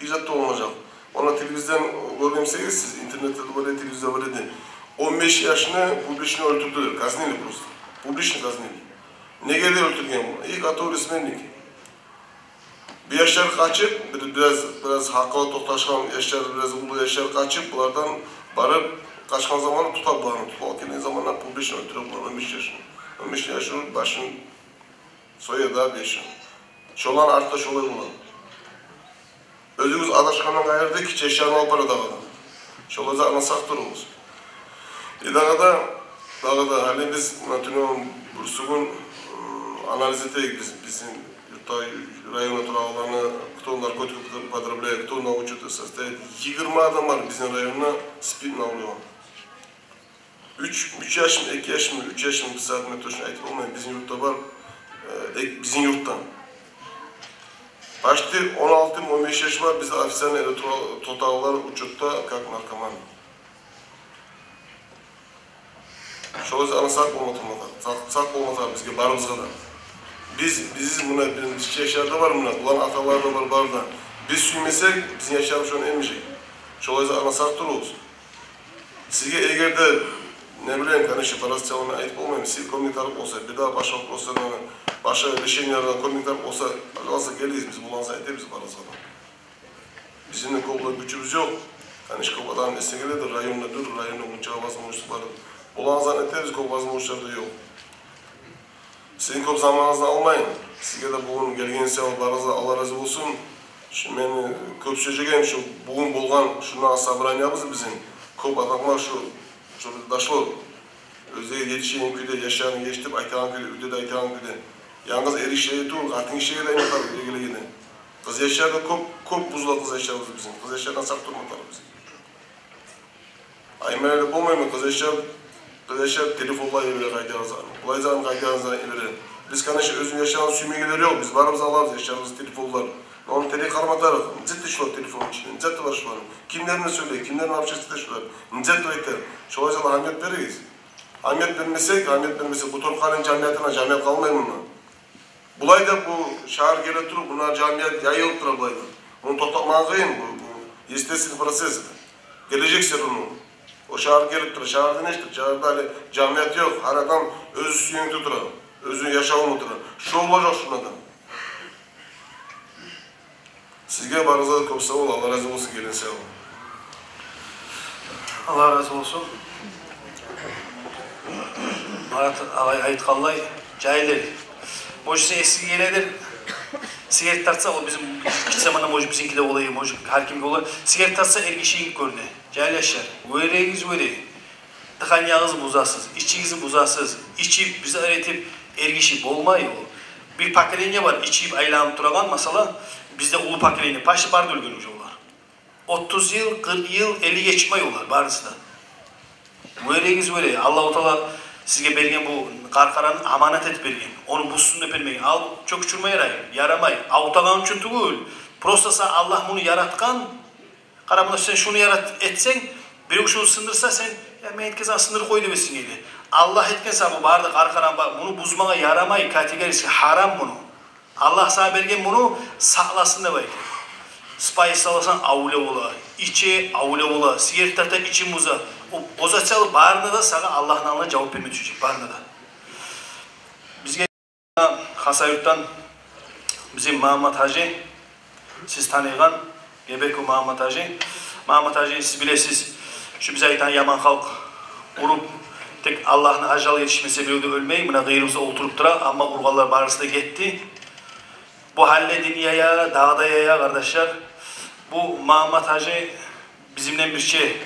Bizzat da olmayacak. Ona televizyon görmemseyiz siz, internette de böyle televizyon var edin. 15 yaşını publişini öldürdüler. Gazneli prosto. Publişini gazneli. Ne geldi öldürgen bunu? İlk atı öğretmenlik. Bir yaşlar kaçıp, biraz hakkıla toktaşkan yaşlar, biraz ulu yaşlar kaçıp, bunlardan barıp kaçkan zamanı tutar bulanı. Tutal gelen zamanlar publişini öldürüp bulanı 15 yaşını. 15 yaşını başını soya da 5 yaşını. Şolan artta şolay bulanı. Özümüz adaşkandan gayırdı ki çeşyanı al para dağıdan. Şolaza anasak durumuz. Dağda hani biz Natünyon Bursu'nun analiz ettik bizim yurtta rayon oturağlarını, кто наркотик употребляет, кто научит состоять. 20 adam var bizim rayonuna spid alıyor. 3 yaş mı, 2 yaş mı, 3 yaş mı bir saat metroşuna ayıp olmayın. Bizim yurtta var, bizim yurttan. Почти 16-15 yaş var, biz ofitsialni tutağlar uçutta как narkoman. Şoğuz ana sak olmata bizge barımızga da. Biz buna bir yaşlarda var buna, ulan atalar da var da. Biz süymesek, bizim yaşarımız onu emecek. Şoğuz ana sak dururuz. Sizge egerde ne bileyim kanışı parası çalımına ayıp olmayayım. Siz komüntarlık olsa, bir daha başka olsa, başka решенияларdan komüntarlık olsa, alsa geliyiz biz bulansa etemiz parası adam. Bizim de kolda gücümüz yok. Kanışı kol adam esne gelidir, rayonda dur, rayonda uçağa basma uçtukları. Bulansa etemiz kol basma uçlarda yok. Sizin kop zamanınızda almayın. Sizge de bugün gelgense Allah razı olsun. Şu men köp söyleyeceğim şu bugün bolgan şuna sabraniyabız bizim. Kop adamlar şu daşol. Özdeği yetişen köyde yaşayan geçtip aytalan köyde, üdede aytalan köyde. Yalnız erişeyi tur, atın işe de yapar ilgili gidin. Kız yaşarda kop buzla kız yaşarız bizim. Kız yaşardan sak durmatar bizim. Aymerle bulmayın kız yaşar telefonla evine kaydarız. Bulayzanın kaydarızdan evine. Biz kanışı özün yaşayan sümeygeleri yok. Biz varımız alırız yaşarımız telefonlar. Onun tele karmatarız. Ciddi şu telefonun içinde. Ciddi var şu an. Kimlerini söylüyor, kimlerin apşası da şular. Ciddi öğütler. Çoğuzda ahmet veririz. Ahmet vermesek bu Torkan'ın camiyatına camiyat kalmayın mı? Bulay da bu şahar gele durup bunlar camiyat yayılıp durar bulayda. Bunu toplaman kıyın bu. İstesin proses. Gelecekse bunu. O şahar gelip durar. Şahırda ne işte? Şahırda hani camiyat yok. Her adam özü suyunu tuturar. Özü yaşamını tuturar. Şu olacak şundan. Sizge barınızda köp sağ ol. Allah razı olsun gelin sağ olun. Allah razı olsun. Aytkanlay cahiller. Mojisi eski geledir. Sigaret tartsa o bizim hiç zamanda moj bizimkide olayı, moj her kimde olur. Sigaret tartsa ergişiğin görüne. Cahil yaşar. Öğreğiniz öyle. Tıkanyağınız buzasız, içinizi buzasız. İçip bizi öğretip ergişip olmayı o. Bir pakelenye var içip aylanıp duragan mesela bizde ulu pakelenye paşı barda ölgünmüş onlar. 30 yıl, 40 yıl, 50 geçme yollar barısı da. Öğreğiniz öyle. Allah-u Teala sizge bergen bu karkaranın amanet et bergen. Onu buzsun öpelmeyin. Al çok uçurma yaramay. Avutagan üçün tugul. Prostasa Allah bunu yaratkan. Karamına sen şunu etsen, biri şunu sındırsa sen ya men etkeza sınır koy demesin geli. Allah etkense bu barda karkaran bunu buzmağa yaramay kategorisi haram bunu. Allah sana bergen bunu saklasın da bayken. Spice salasan avule ola, içe avule ola, sigaret tarta içim uza. O bozaçalı barında da sana Allah'ın alına cevap verme düşecek barında da. Bizge Hasayurt'tan bizim Muhammed Hacı, siz tanıygan Gebeku Muhammed Hacı. Muhammed Hacı siz bilesiz, şu bize aytan yaman halk urup tek Allah'ın acalı yetişmesi bir ölmeyi, buna gayrımıza oturup dura ama urgallar barısında gitti. Bu halle dünyaya, dağdaya kardeşler, bu Muhammed Hacı bizimle bir şey.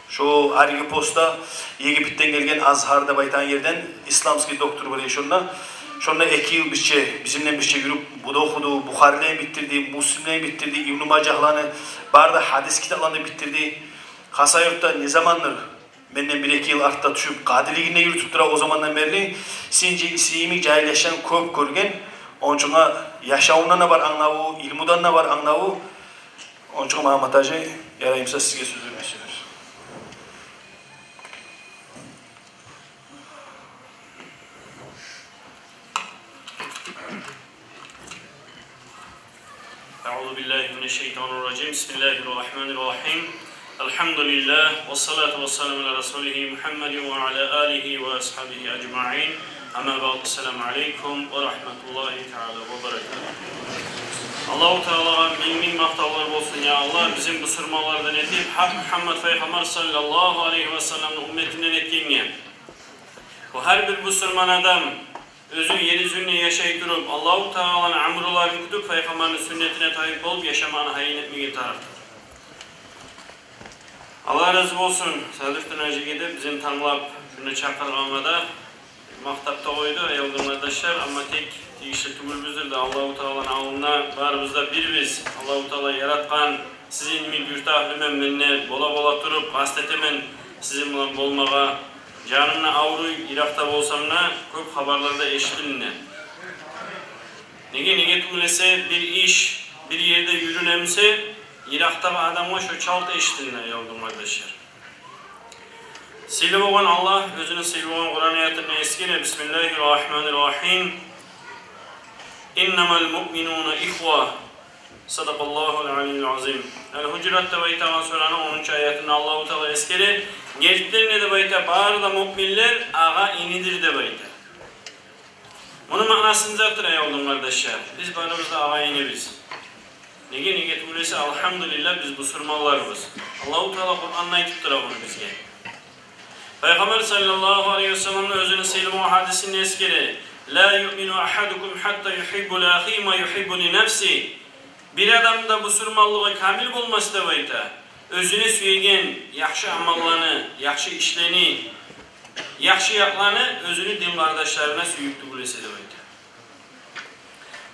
Şu Argi Posta Yegipt'ten gelgen Azhar'da baytan yerden İslamski doktor var ya şunla 2 yıl bir şey bizimle bir şey yürüp bu da okudu, Bukhari'yle bitirdi, Müslim'le bitirdi, İbn-i Macah'la barda hadis kitaplarını bitirdi. Hasayurt'ta ne zamandır benden 1-2 yıl artta düşüp Kadiliğine yürütüp dura o zamandan beri sinci isimi cahilleşen köp görgen onun için yaşamından da var anlavu, ilmudan da var anlavu. Onun için Muhammed Hacı yarayımsa sizge söz vermesidir. أعوذ بالله من الشيطان الرجيم بسم الله الرحمن الرحيم الحمد لله والصلاة والسلام على رسوله محمد وعلى آله وأصحابه أجمعين أما بعد السلام عليكم ورحمة الله تعالى وبركاته Allah-u Teala'ya min maqtavlar olsun ya Allah bizim bu sırmalardan edip Hak Muhammed Peygamber sallallahu aleyhi ve sellem'in ümmetinden ettiğini bu her bir Müslüman adam özü yeryüzünde yaşayıp durup Allah-u Teala'nın amrularını kutup Peygamber'in sünnetine tabi olup yaşamanı hayin etmeye taraftar. Allah razı olsun. Sadır'dan önce gidip bizim tanılap şunu çakırgamada maktapta koydu ayolgun kardeşler ama tek işi tümülbüzdür de Allah-u Teala'nın avına barımızda bir biz Allah-u Teala yaratkan sizin mi yurtahlı memnunne bola durup kastetemen sizin bilen bolmağa canımla avru Irak'ta olsamna köp haberlerde eşitlinne. Nege tümülese bir iş bir yerde yürünemse Irak'taki adamga şu çaltı eşittiğine yavrum kardeşler. Silip olan Allah özünün silip olan Kur'an ayetini eskine. Bismillahirrahmanirrahim. İnnemel mu'minûne ihva. Sadakallahul aliyyul azim. El-Hucurat'ta baytagan suranın 10. ayetini Allah-u Teala eskere. Gerçekten de bayta bağırda mu'minler ağa inidir de bayta. Bunun manasını zaten yavrum kardeşler. Biz bağrımızda ağa inibiz. Nege öyleyse elhamdülillah biz Müslümanlarız. Allah-u Teala Kur'an'la aytıp dura bunu bizge. Peygamber sallallahu aleyhi ve sellem'in özünün silimi hadisini eskere. La yu'minu ahadukum hatta yuhibbu li ahihi ma yuhibbu li nefsi. Bir adamda Müslümanlığı kamil bulması da bayta. Özüne süyegen yaxşı amallarını, yaxşı işlerini, yaxşı yaplarını özünü din kardeşlerine süyüktü bulese de bayta.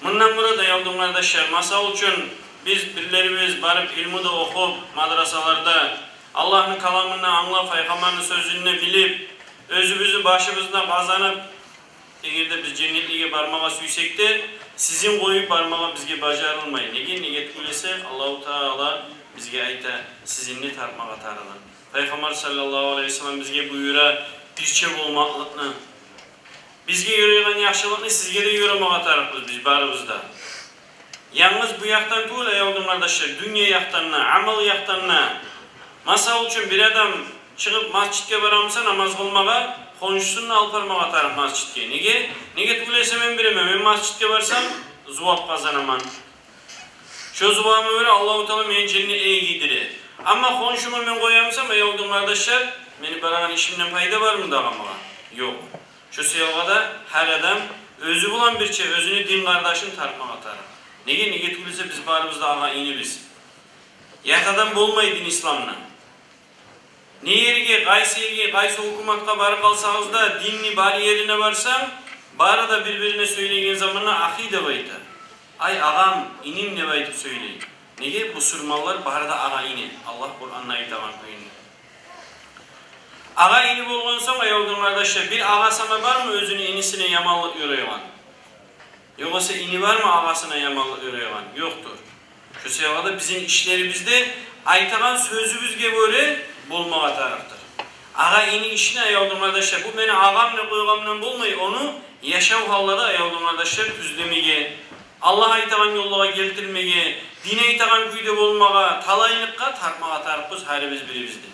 Bundan burada yavrum kardeşler, masal için biz birilerimiz barıp ilmi de okup madrasalarda Allah'ın kalamını anlap, Peygamber'in sözünü bilip özümüzü başımızda kazanıp eğer de biz cennetliğe barmağa süysek de sizin koyup barmağa bizge bacarılmayın. Nege niyet öylese Allah-u Teala bizge ayta sizinle tartmağa tarılın. Peygamber sallallahu aleyhi ve sellem bizge buyura birçe olmaklıkını bizge yürüyen yaxşılıkını sizge de yürümeye tarıqız biz barımızda. Yalnız bu yaktan tuğla yavrum kardeşler, dünya yaktanına, amal yaktanına. Masal için bir adam çıkıp masjidke baramsa namaz kılmağa, konuşsunla alıp barmağa tarık masjidke. Nege? Nege tuğlaysa ben biremem. Ben masjidke barsam zuvap kazanamam. Şu zuvamı öyle Allah-u Teala beni cennete giydirir. Ama konuşumu ben koyamsam yavrum kardeşler, beni barağın işimden fayda var mı dağılmağa? Yok. Şu seyalgada her adam özü bulan bir şey, özünü din kardeşini tartmağa tarık. Nege tuğlaysa biz barımızda ağa inibiz. Yatadan bolmaydın İslam'la. Ne yerge, qaysı hukumatga barıp kalsanız da dinni bari yerine varsam, bari da birbirine söyleyen zamanla akide bayta. Ay ağam, inim ne baytıp söyleyin. Nege? Bu sürmallar bari da ağa ini. Allah Kur'an'la aytagan koyun. Ağa ini bolgan sonra yavrum kardeşler, bir ağa sana var mı özünü inisine yamanlık yürüyen? Yoksa ini var mı ağasına yamanlık yürüyen? Yoktur. Şu sevada bizim işlerimizde aytagan sözümüzge böyle bulmağa taraftar. Ağa ini işine yavrum kardeşler, bu beni ağamla koygamla bulmayı, onu yaşav hallada yavrum kardeşler düzlemeye, Allah aytagan yolluğa geltirmeye, dine aytagan kuyda bulmağa, talaylıkka tartmağa tarıpız her biz biribizde.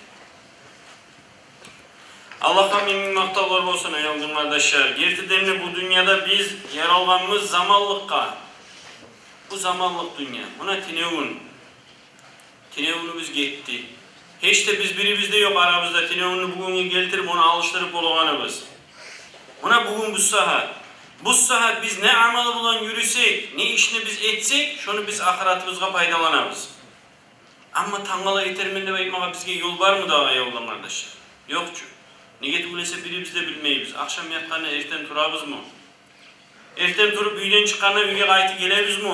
Allah'a min maktalar olsun yavrum kardeşler. Gerçekten bu dünyada biz yer alganımız zamanlıkka. Bu zamanlık dünya. Buna tinevun. Tinevunumuz gitti. Hiç de biz biribizde yok aramızda. Tinevunu bugün geltirip onu alıştırıp olağanımız. Buna bugün bu saat. Bu saat biz ne amalı bulan yürüsek, ne işini biz etsek, şunu biz ahiratımızga faydalanamız. Ama tangala yetermende baytmağa bizge yol var mı daha yoldan kardeşler? Yok çünkü. Nege tuğlese birimiz de bilmeyiz. Akşam yatkanına erten turabız mı? Erten turup üyden çıkanına üye kayıtı gelebiz mi?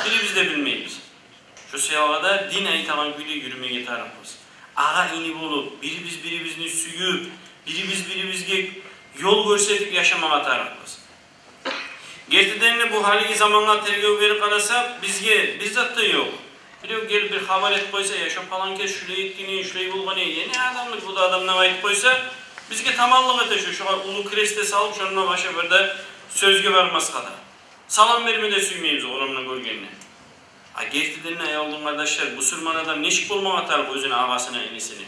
Birimiz de bilmeyiz. Şu sevada din aytagan kuyda yürümeye tarafız. Ağa ini bolup, birimizni süyüp, birimizge yol görsetip yaşamaya tarafız. Gerçekten bu haliki zamanla tergöv verip arasak bizge bizzat da yok. Bireo gelip bir haber et koysa ya şu falan kes şuraya etkini, şurayı bulganı yeni adamlık bu da adamına ait koysa bizge tamamlık ete şu ulu kreste salıp şununla başa bir de sözge vermez kadar. Salam verme de suymayız oğlumla görgenine. Gerçekten ne yavrum kardeşler, Müslüman adam neşik bulmağa tarif özünü ağasına enisini.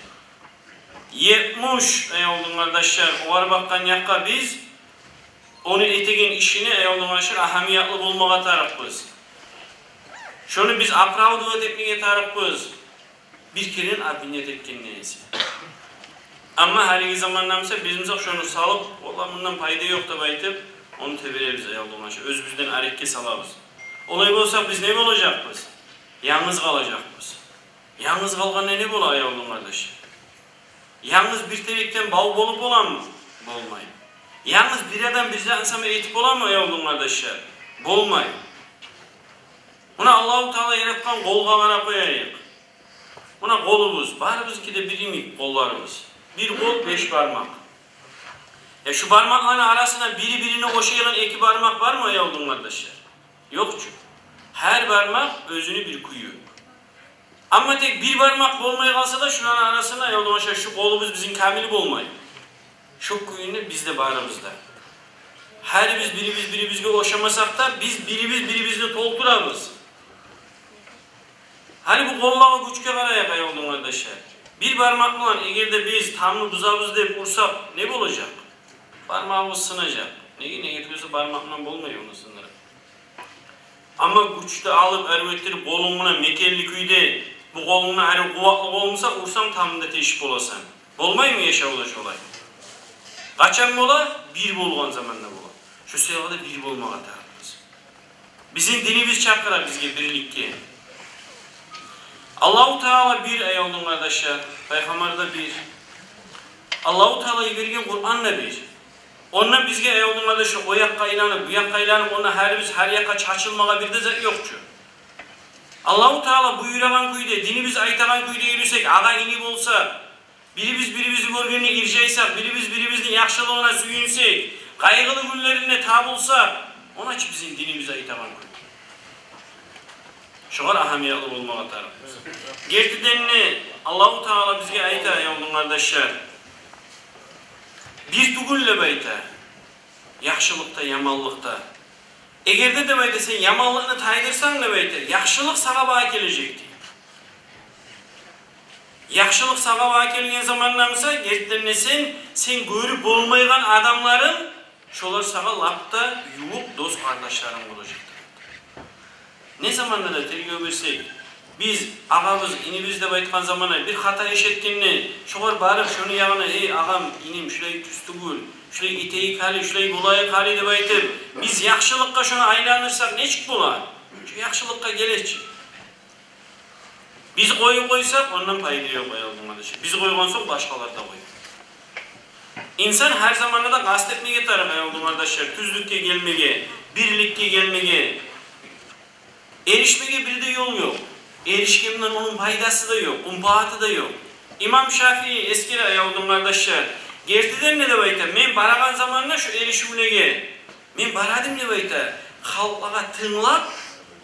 70 yavrum kardeşler, o var bakkan yakka biz onu etegen işini yavrum kardeşler ahamiyatlı bulmağa tarifız. Şunu biz apravdu ödepmeye tarifız. Bir kerin abiniyet etken neyse. Ama haliki zamanlamsa bizimse şunu salıp, ola bundan payda yok da baytıp, onu tebereriz yavrum kardeşler, özümüzden harekke salabız. Olay olsak biz ne olacakız? Yalnız kalacakız. Yalnız kalganda ne bola yavrum kardeş? Yalnız bir terekten bal bolup olan mı? Bolmayın. Yalnız bir adam bizden insana eğitip olan mı yavrum kardeşler? Bolmayın. Buna Allah-u Teala yaratkan kolga bana koyayık. Buna kolumuz, barımız ki de birimik kollarımız. Bir kol 5 parmak. Şu parmakların arasına birine koşayan 2 parmak var mı yavrum kardeşler? Yok çünkü. Her barmak özünü bir kuyu. Ama tek bir barmak olmaya kalsa da şunların arasında yolda başa şu kolumuz bizim kamili olmayı. Şu kuyunu bizde barımızda. Her biz biribizge oşamasak da biz biribizle tolturabız. Hani bu kollağı güçke karaya yoldun kardeşler. Bir parmakla eğer de biz tamlı buzabız deyip vursak ne olacak? Parmağımız sınacak. Ne getiriyorsa parmakla olmuyor onu sınırı. Ama güçte alıp ervettirip kolumuna mekelli küyde bu kolumuna ayrı kuvvetli olmasa vursam tam da teşvik olasan. Olmay mı yaşa ulaş olay? Kaçan mı ola? Bir bolgan zamanda bola. Şu sevada bir bolmağa tarafımız. Bizim dinimiz çakıra bizge birlikki. Allah-u Teala bir ey oldun kardeşler. Peygamber de bir. Allah-u Teala'yı vergen Kur'an da bir. Ondan bizge ey oldun kardeşler o yakka ilanıp bu yakka ilanıp ona her yakka çaçılmağa bir de yokçu. Allah-u Teala buyuraman kuyde, dinimiz aytagan kuyde yürüsek, ağa inip olsa, birimiz görgünü irceysek, birimizin yakşılığına süyünsek, kaygılı günlerine tab olsak, ona ki bizim dinimiz aytagan kuyde. Şuar ahamiyatlı olmağa tarafımız. Gertidenini Allah-u Teala bizge ayta yavrum kardeşler. Bir tugulle bayta, yakşılıkta, yamallıkta. Eğer de bayta sen yamallığını taydırsan da bayta, yakşılık sağa bağa gelecekti. Yakşılık sağa bağa gelgen zamanlarımızda gertidenini sen görüp olmaygan adamların şolar sağa lapta yuvup dost kardeşlerin olacaktır. Ne zamanla da tergiye versek, biz ağamız, inimiz de baytkan zamana bir hata eşetkenini, şoğar barıp şunu yağına, hey ağam, inim, şurayı tüstügül, şurayı iteyi kali, şurayı bulayı kali de baytıp, biz yakşılıkka şunu aylanırsak ne çık bular? Şu yakşılıkka gelecek. Biz koysak ondan payı yok bayaldım kardeşim. Biz koygan sonra başkalar da koyuyor. İnsan her zamanda da kastetmeye tarafı bayaldım kardeşler. Tüzlükке gelmeye, birlikte gelmeye, erişmeye bir de yol yok. Erişkemden onun faydası da yok, umpahatı da yok. İmam Şafii eskiler ayavdım kardeşler. Gertiden ne de bayta? Men baragan zamanla şu erişimine men baradım ne bayta? Halkaga tınlap,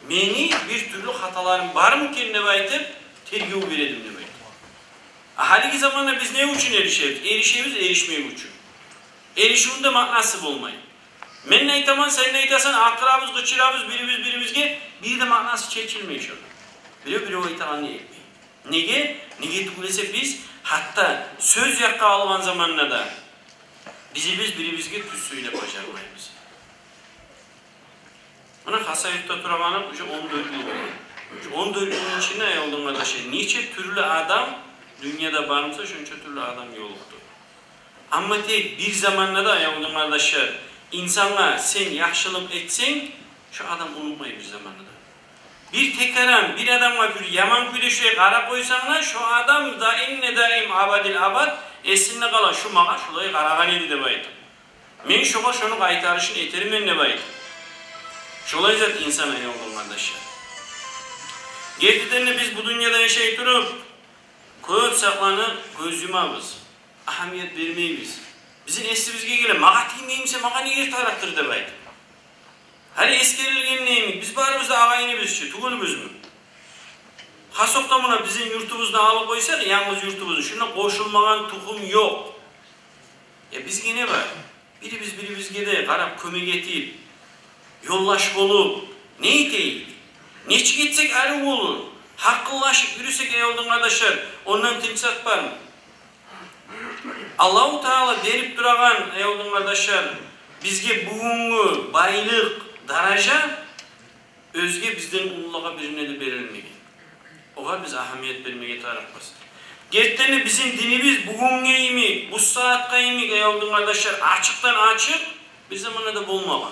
meni bir türlü hatalarım var mı ki ne bayta? Tergiu veredim ne bayta. Haliki zamanla biz ne için erişeviz? Erişmeye için. Erişimin de manası olmayın. Men neytaman sen neytasan akırabız, gıçırabız birimizge bir de manası çekilmeyiş olur. Biri o itahan ne etmeyin. Nege tukulese biz hatta söz yakka alıvan zamanla da biz birimizge tüssüyle başarmayız. Buna hasayutta turamanı 14 yıl oldu. 14 yılın içinde ayıldığında da niçe türlü adam dünyada varmışsa şunca türlü adam yoluktu. Ama tek bir zamanla da ayıldığında da İnsanlar sen yakşılık etsen, şu adam unutmayı bir zamanında. Bir tekaran, bir adamla bir yaman küde şuraya kara koysanlar, şu adam da enne daim abadil abad, esinle kala şu mağa şulayı karagan edi de baydım. Men şoğa şunu kaytarışını eterim enne baydım. Şolay zat insan ayı oldum kardeşler. Gerçekten biz bu dünyada yaşayıp durup, köp saklanıp göz yumabız. Ahamiyet vermeyiz. Bizim eslimizge gelen, mağa tiymeyimse mağa niye taraktır da baydı. Hani eskerilgen neymiş? Biz barımızda ağayını bizce, tugulumuz mu? Hasokta buna bizim yurtumuzda alıp koysa da yalnız yurtumuzda. Şuna koşulmagan tukum yok. Ya biz yine var. Birimizge de karab kömek etip, yollaş olup, ne iteyip? Neçi gitsek arı olur. Hakkılaşıp yürüsek ey oldun kardeşler, ondan timsat var mı? Allah-u Teala derip duragan ey oldun kardeşler, bizge bugünkü baylık, daraja özge bizden ululağa birine de verilmegi. Oğa biz ahamiyet vermeye tarafız. Gerçekten bizim dinimiz bugünkü imi, bu saatka imi ey oldun kardeşler, açıktan açık bir zamanda da bulmağa.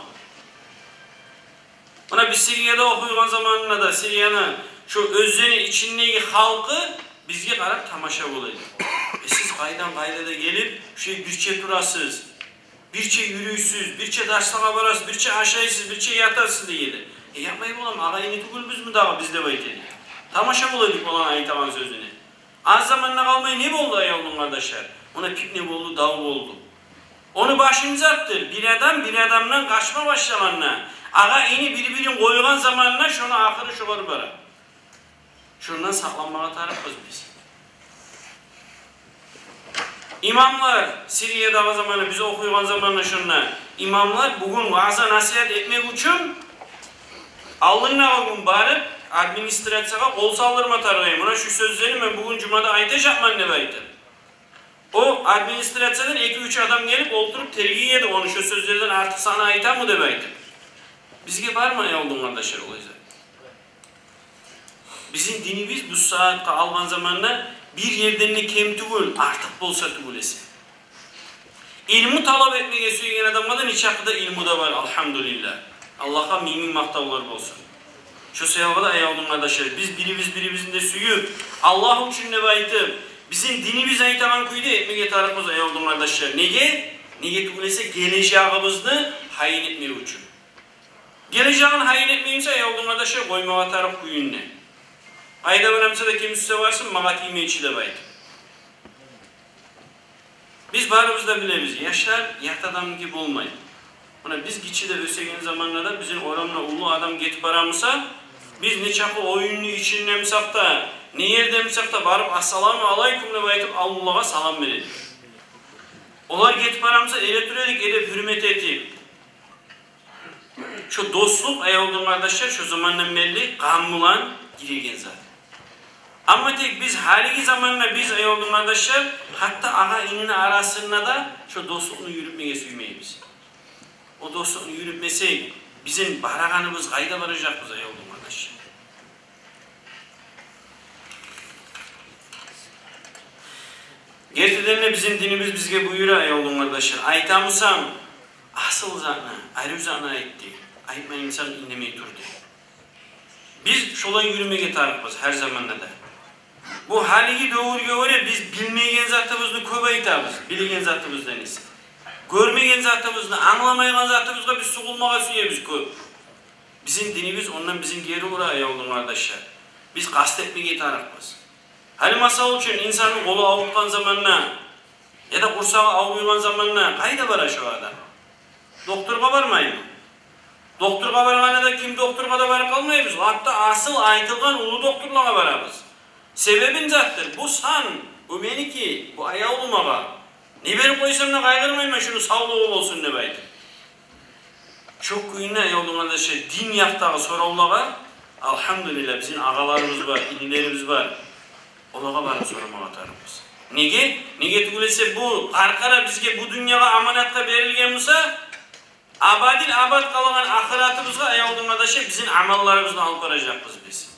Buna biz Siriyada okuyulan zamanında da Siriyanın şu özleni içindeki halkı bizge karab tamaşa olaydı. Siz kayda da gelip birçe durasız, birçe yürüysüz, birçe daşlağa varasız, birçe aşağısız, birçe yatarsız deydi. Yapmayı bulalım, ağayını tugulmuz mu daha bizde baytedi. Tamaşa olaydık olan ayıtaman sözünü. Az zamanla kalmayı ne oldu ayavlum kardeşler? Ona pipne oldu, dav oldu. Onu başınıza attır. Bir adamdan kaçma başlamanla. Ağa ini bir-birin koygan zamanına şunu ahırı şuları bara. Şundan saklanmağa tarafız biz. İmamlar, Suriye'de zamanı bize okuygan zamanına şundan, imamlar bugün vaaz'a nasihat etmek için alınna gün barıp administrasyona kol saldırma tarayayım. Buna şu sözleri ben bugün cumada aytacakman ne baydım. O administrasyodan 2-3 adam gelip oturup tergiye yedi onu şu sözlerden artık sana aytan mı debaydım. Bizge var mı ne oldun kardeşler olaysa? Bizim dinimiz bu saatte algan zamanında bir yerden ne kem tügül artık bolsa tügülesi. İlmi talep etmeye söyleyen adamlardan hiç hakkında ilmi de var elhamdülillah. Allah'a mümin maktavlar olsun. Şu sevabı ayağımın kardeşler, biz birimizin de suyu Allah için ne baytıp, bizim dinimiz aytaman kuydu etmeye tarafımız ayağımın kardeşler. Nege tügülese geleceğimizni hayin etmeye için. Geleceğini hayin etmeyimse ayağımın kardeşler koymağa taraf kuyun ne? Ayda önemse de kimse varsın, mağa tiyme içi de baytıp. Biz barımızda bilemiz, yaşlar yat adam gibi olmayın. Buna biz geçide ösegen zamanlarda bizim oramla ulu adam getip baramısa, biz ne çapı oyunlu içinlemsek da, ne yerdemsek da barıp assalamu aleykumle baytıp Allah'a salam verelim. Olar getip baramısa elektrik edip hürmet etip. Şu dostluk ayağımın kardeşler şu zamandan belli kanmulan giregen zaten. Ama tek biz haliki zamanla biz ayağımın kardeşler hatta ağa inine arasında da şu dostluğunu yürütmeye suymayız. O dostluğunu yürütmesek bizim baraganımız kayda varacak biz ayağımın kardeşler. Gerçekten bizim dinimiz bizge buyuruyor ayağımın kardeşler. Aytamısam asıl zatına, ayrı zatına etti. Aytma insan inlemeyi durdu. Biz şolay yürümeye tarıkız her zamanda da. Bu haliki doğru göre biz bilmeyen zatımızı köp aytabız, bilgen zatımızdan ise. Görmeyen zatımızı, anlamayan zatımızda biz soğulmağa suyemiz köp. Bizim dinimiz ondan bizim geri uğraya oldu kardeşler. Biz kastetmeye tarıkız. Hani masal için insanın kolu avutkan zamanına ya da kursağı avuyulan zamanına kayda var şu adam. Doktorga varmayın. Doktorga varganda da kim doktorga da varıp kalmayız. Hatta asıl aytılgan ulu doktorlara varabız. Sebebin zattır. Bu san, bu meniki, bu ayağı olmağa. Ne verip koysam da kaygırmayayım şunu sağlığı olsun ne baydı. Çok kuyuna yolduğunda da din yaktağı soravlağa, elhamdülillah bizim ağalarımız var, inilerimiz var. Olağa varıp soramağa tarımız. Nege? Nege tügülese bu arkara bizge bu dünyaya amanatta verilgen olsa, abadil abad kalan ahiratımızga ayağımda da bizim amallarımızdan alıp varacakız biz.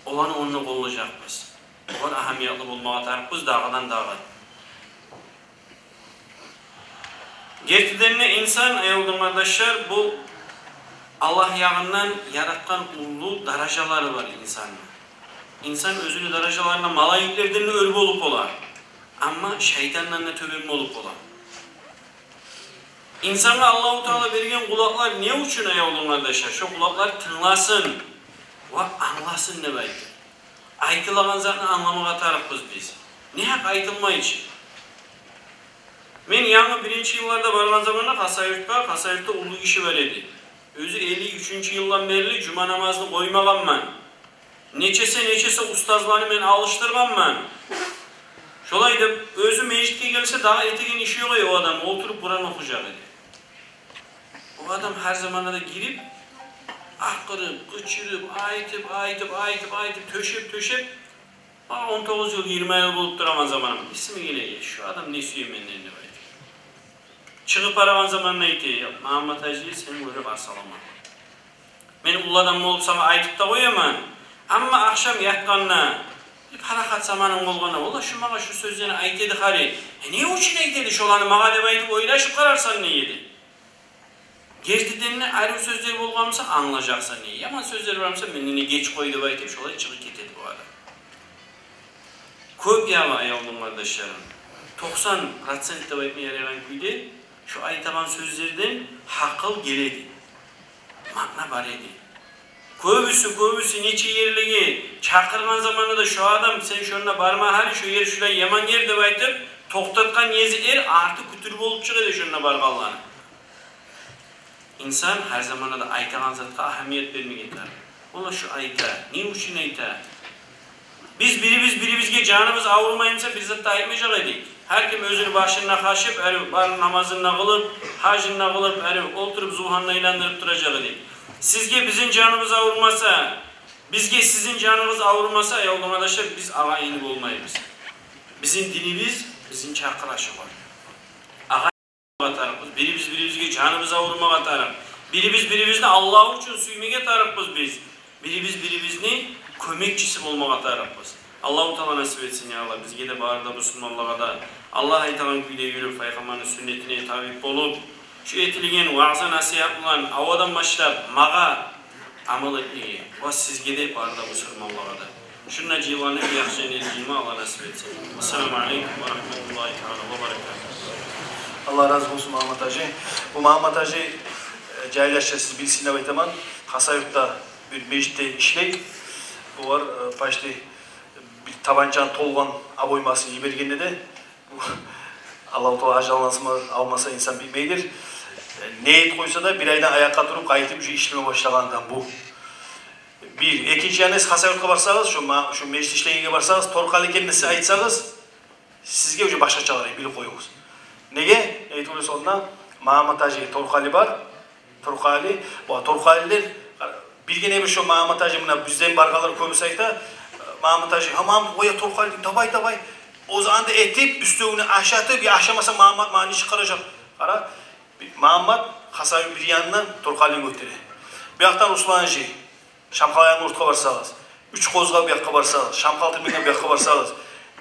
Olanı onunla kollayacakız. Olan ahamiyatlı bulmağa tarıkız dağdan dağa. Gerçekten insan ayağımda kardeşler bu Allah yağından yaratkan ulu darajaları var insanın. İnsan özünü darajalarına malayiklerden de örgü olup olar. Ama şeytandan da töbürme olup olar. İnsana Allah-u Teala vergen kulaklar ne için ayağımda kardeşler? Şu kulaklar tınlasın. Ve anlasın ne baydı. Aytılagan zaten anlamağa tarafız biz. Ne hak aytılma için? Men yanı birinci yıllarda vargan zamanlar Kasayurt'ta ulu işi var idi. Özü 53. yıldan beri cuma namazını koymağam ben. Neçese ustazlarını men alıştırmam ben. Şolayda özü meclitke gelse daha etegen işi yok o adam. Oturup Kur'an okuyacak idi. O adam her zamanda da girip akırıp, kıçırıp, aytıp, töşep 19 yıl, 20 yıl bulup duran zamanım. İsmi geliyor, şu adam ne suyu menden ne baydı. Çıkıp aravan zamanına iti, Muhammed Hacı'yı sen görüp arsalama. Ben ulu adam olup sana aytıp da koyamam. Ama akşam yatkanına, bir harakat zamanım olgana, ola şu mağa şu sözlerini aytedi hari. Niye o için aytedi şu olanı mağa dep aytıp oylaşıp kararsan ne yedi? Gerçekten ayrı sözleri olgamsa anlayacaksa ne? Yaman sözleri varsa menine geç koydu baytıp şolay çıkıp ketedi bu adam. Köp yağma ayağımın kardeşlerim. 90% baytmaya yarayan güydü, şu aytaman sözlerden hakıl geledi. Makna var edi. Köbüsü neçe yerligi çakırgan zamanında şu adam sen şuna barma hali şu yer şuraya yaman yer de baytıp toktatkan yezi artık kütür bolup çıkıdı şuna bargallarını. insan her zaman da aytagan zatqa ahamiyet vermegen tarap. Ola şu ayta, ne üçün ayta? Biz biribizge canımız ağırmayınca bir zatda aytmayacak edik. Her kim özünü başına kaşıp, bar namazını kılıp, hacını kılıp, oturup zuhanla ilandırıp duracak edik. Sizge bizim canımız ağırmasa, bizge sizin canınız ağırmasa, yoldan adaşlar biz ağa yenip olmayız. Bizim dinimiz, bizim çakıraşı var. Ağa tarafız. Biribizge canımız ağırmağa taraf. Biribizini Allah için süymege tarafız biz. Biribizini kömekçisi olmağa tarafız. Allah-u Teala nasip etsin ya Allah. Bizge de bağırda Müslümanlığa da Allah aytagan güyle yürüp, Peygamber'in sünnetine tabi olup, şu etilgen vaazı nasihat olan avadan başlap, mağa amal etmeye, o sizge de bağırda Müslümanlığa da. Şununla civanı bir yaxşı enerjimi Allah nasip etsin. Esselamu Aleyküm ve Rahmetullahi Teala ve Berekatuhu. Allah razı olsun Muhammed Hacı. Bu Muhammed Hacı cahillaşça siz bilsin de aytaman. Hasayurt'ta bir meclitte işleyip, bu var başta bir tabancan tolgan aboymasını yibergende de Allah-u Teala hacalansın almasa insan bilmeydir. Neyet koysa da bir aydan ayakta durup kayıtıp işleme başlagandan bu. Bir, ikinci yanınız Hasayurt'a barsanız, şu meclis işleyine barsanız, Torkali kendisi aytsanız, sizge önce başka çağırayım, bilip koyunuz. Nege? Neyet oluyorsa ondan, Muhammed Hacı Torkali var, Torkali, bu Torkaliler, bilgene bir şu Muhammed Hacı bizden bargaları koymuş ayta, Muhammed Hacı, Muhammed oya Torkali, tabay, o zaman da etip, üstüne aşağıda bir aşamasa Muhammed mani çıkaracak. Kara, Muhammed Hasayurt bir yanından Torkali'ni götürüyor. Bir yaktan Ruslan Hacı, Şamkalaya'nın ortaya barsanız, 3 kozga bir yakka barsanız, Şamkal Tırmı'na bir yakka barsanız,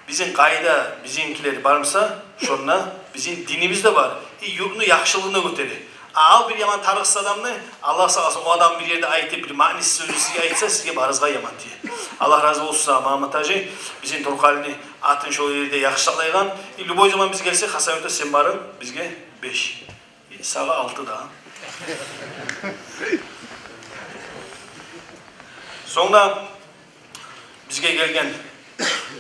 bizim kayda, bizimkileri barmsa, şunla bizim dinimiz de var. Yurtunu yakşılığına götürüyor. Al bir yaman tarıksız adamını, Allah sağ olsun o adam bir yerde ayıttı, bir manisi sözü size ayıtsa, sizge barızga yaman diye. Allah razı olsun Muhammed Hacı, bizim Torkali'ni atın şu yerde yakışıklaygan. Lüboy zaman biz gelsek, Hasayurt'ta sen barın, bizge 5. Sağa 6 daha. Sonra bizge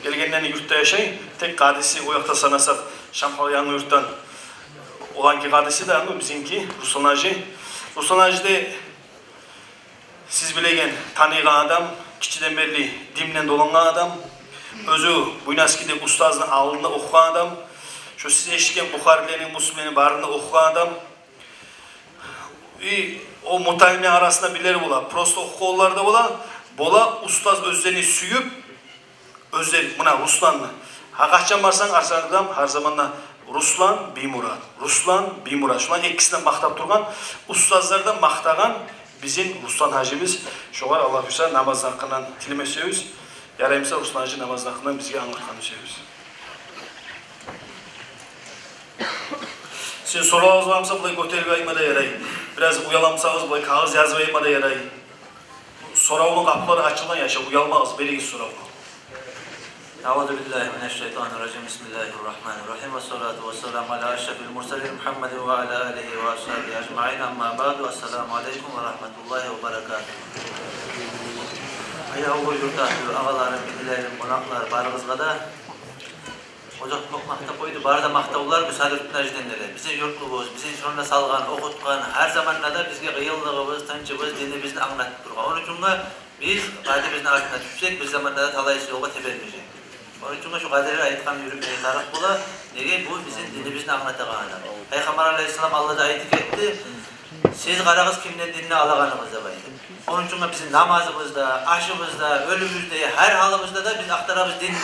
gelgenden yurtta yaşay, tek kadisi o yakta sanasak, Şamkalaya'nın yurttan olan ki kadisi de ama bizimki Ruslan Hacı. Ruslan Hacı de siz bilegen tanıyan adam, kiçiden belli dimden dolangan adam, özü Buynaski'de ustazının alında okuyan adam, şu siz eşikken Bukharilerin, Müslümanın barında okuyan adam, o mutalime arasında birileri bola, prosto okullarda bola ustaz özlerini süyüp, özleri buna Ruslanlı. Hakikaten varsan arsanıdan her zamanla Ruslan Bimurad. Şulan ikisinden maktap durgan, ustazlardan maktagan bizim Ruslan Hacımız. Şu var Allah güzel namaz hakkından tilime söz. Yarayımsa Ruslan Hacı namaz hakkından bizge anlatkanı söz. Sen sorağız varsa bulay göteri ayıma da yarayın. Biraz uyalamsanız bulay kağız yazmayıma da yarayın. Sorağının kapıları açılan yaşa, uyalmaz, belki sorağın. Euzu billahi mineşşeytanirracim. Bismillahirrahmanirrahim. Ve salatu vesselamu ala eşrefil murselin Muhammedin ve ala alihi ve ashabihi ecmaîn. Amma ba'du. Esselamu aleyküm ve rahmetullahi ve berekatuhu. Ayağı yurttaşlar, ağalarım, bilgilerim, konaklar, barımızda da ocak makta koydu. Barda maktavlar müsaade ettiler. Bizim yurtlubuz, bizim sonra salgan, okutkan, her zamanla da bizge kıyıldığımız, tanıcımız, dinimizni anlatıp durgan. Onun için biz kadimizin altına düşsek, biz zamanla da talayısı yolga tepermeyecek. Onun için şu kaderleri ayetkan yürümeye taraf bula, nege bu bizim dinimizni anlatağına. Peygamber Aleyhisselam Allah'da ayet etti, siz karağız kimden dinini alağanımızda baydı. Onun için bizim namazımızda, aşımızda, ölümümüzde, her halımızda da biz aktarabız dinini.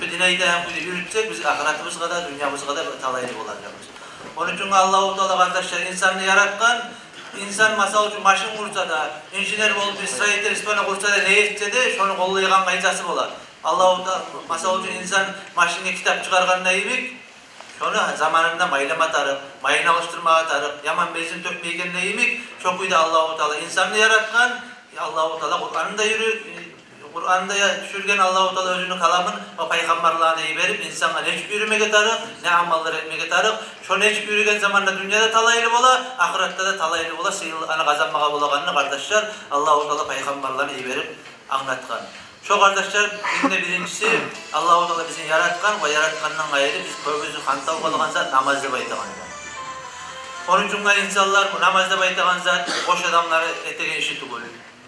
Bu dineyi de hem yürütsek, biz ahiretimiz kadar, dünyamız kadar talaylı olacağız. Onun için Allah-u Teala kardeşler insanı yaratkan, insan masal için maşın kursa da, injiner olup İsrail'de İspanya kursa da ne etse de, şunu kollayıgan maycası olar. Allah-u Teala masal için insan maşinine kitap çıkargan neyimik, şunu zamanında maylama atarıp, mayın alıştırma atarıp, yaman bezin tökmeyken neyimik, çok uydu Allah-u Teala insanı yaratkan, Allah-u Teala Kur'an'da düşürgen Allah-u Teala özünün kalamın ve peygamberlerine verip insana ne yürümeye tarık, ne amallar etmeye tarık. Şu ne yürügen zamanda dünyada talaylı ola, ahirette de talaylı ola, sıyılığını kazanmaya bulağını kardeşler Allah-u Teala peygamberlerine verip anlatkan. Şu kardeşler birincisi Allah-u Teala bizi yaratkan ve yaratkandan gayrı biz köbüzü kantav kılgansa namazı baytağın. Onun için insanlar bu namazda baytagan zat boş adamları etegen işi tugul.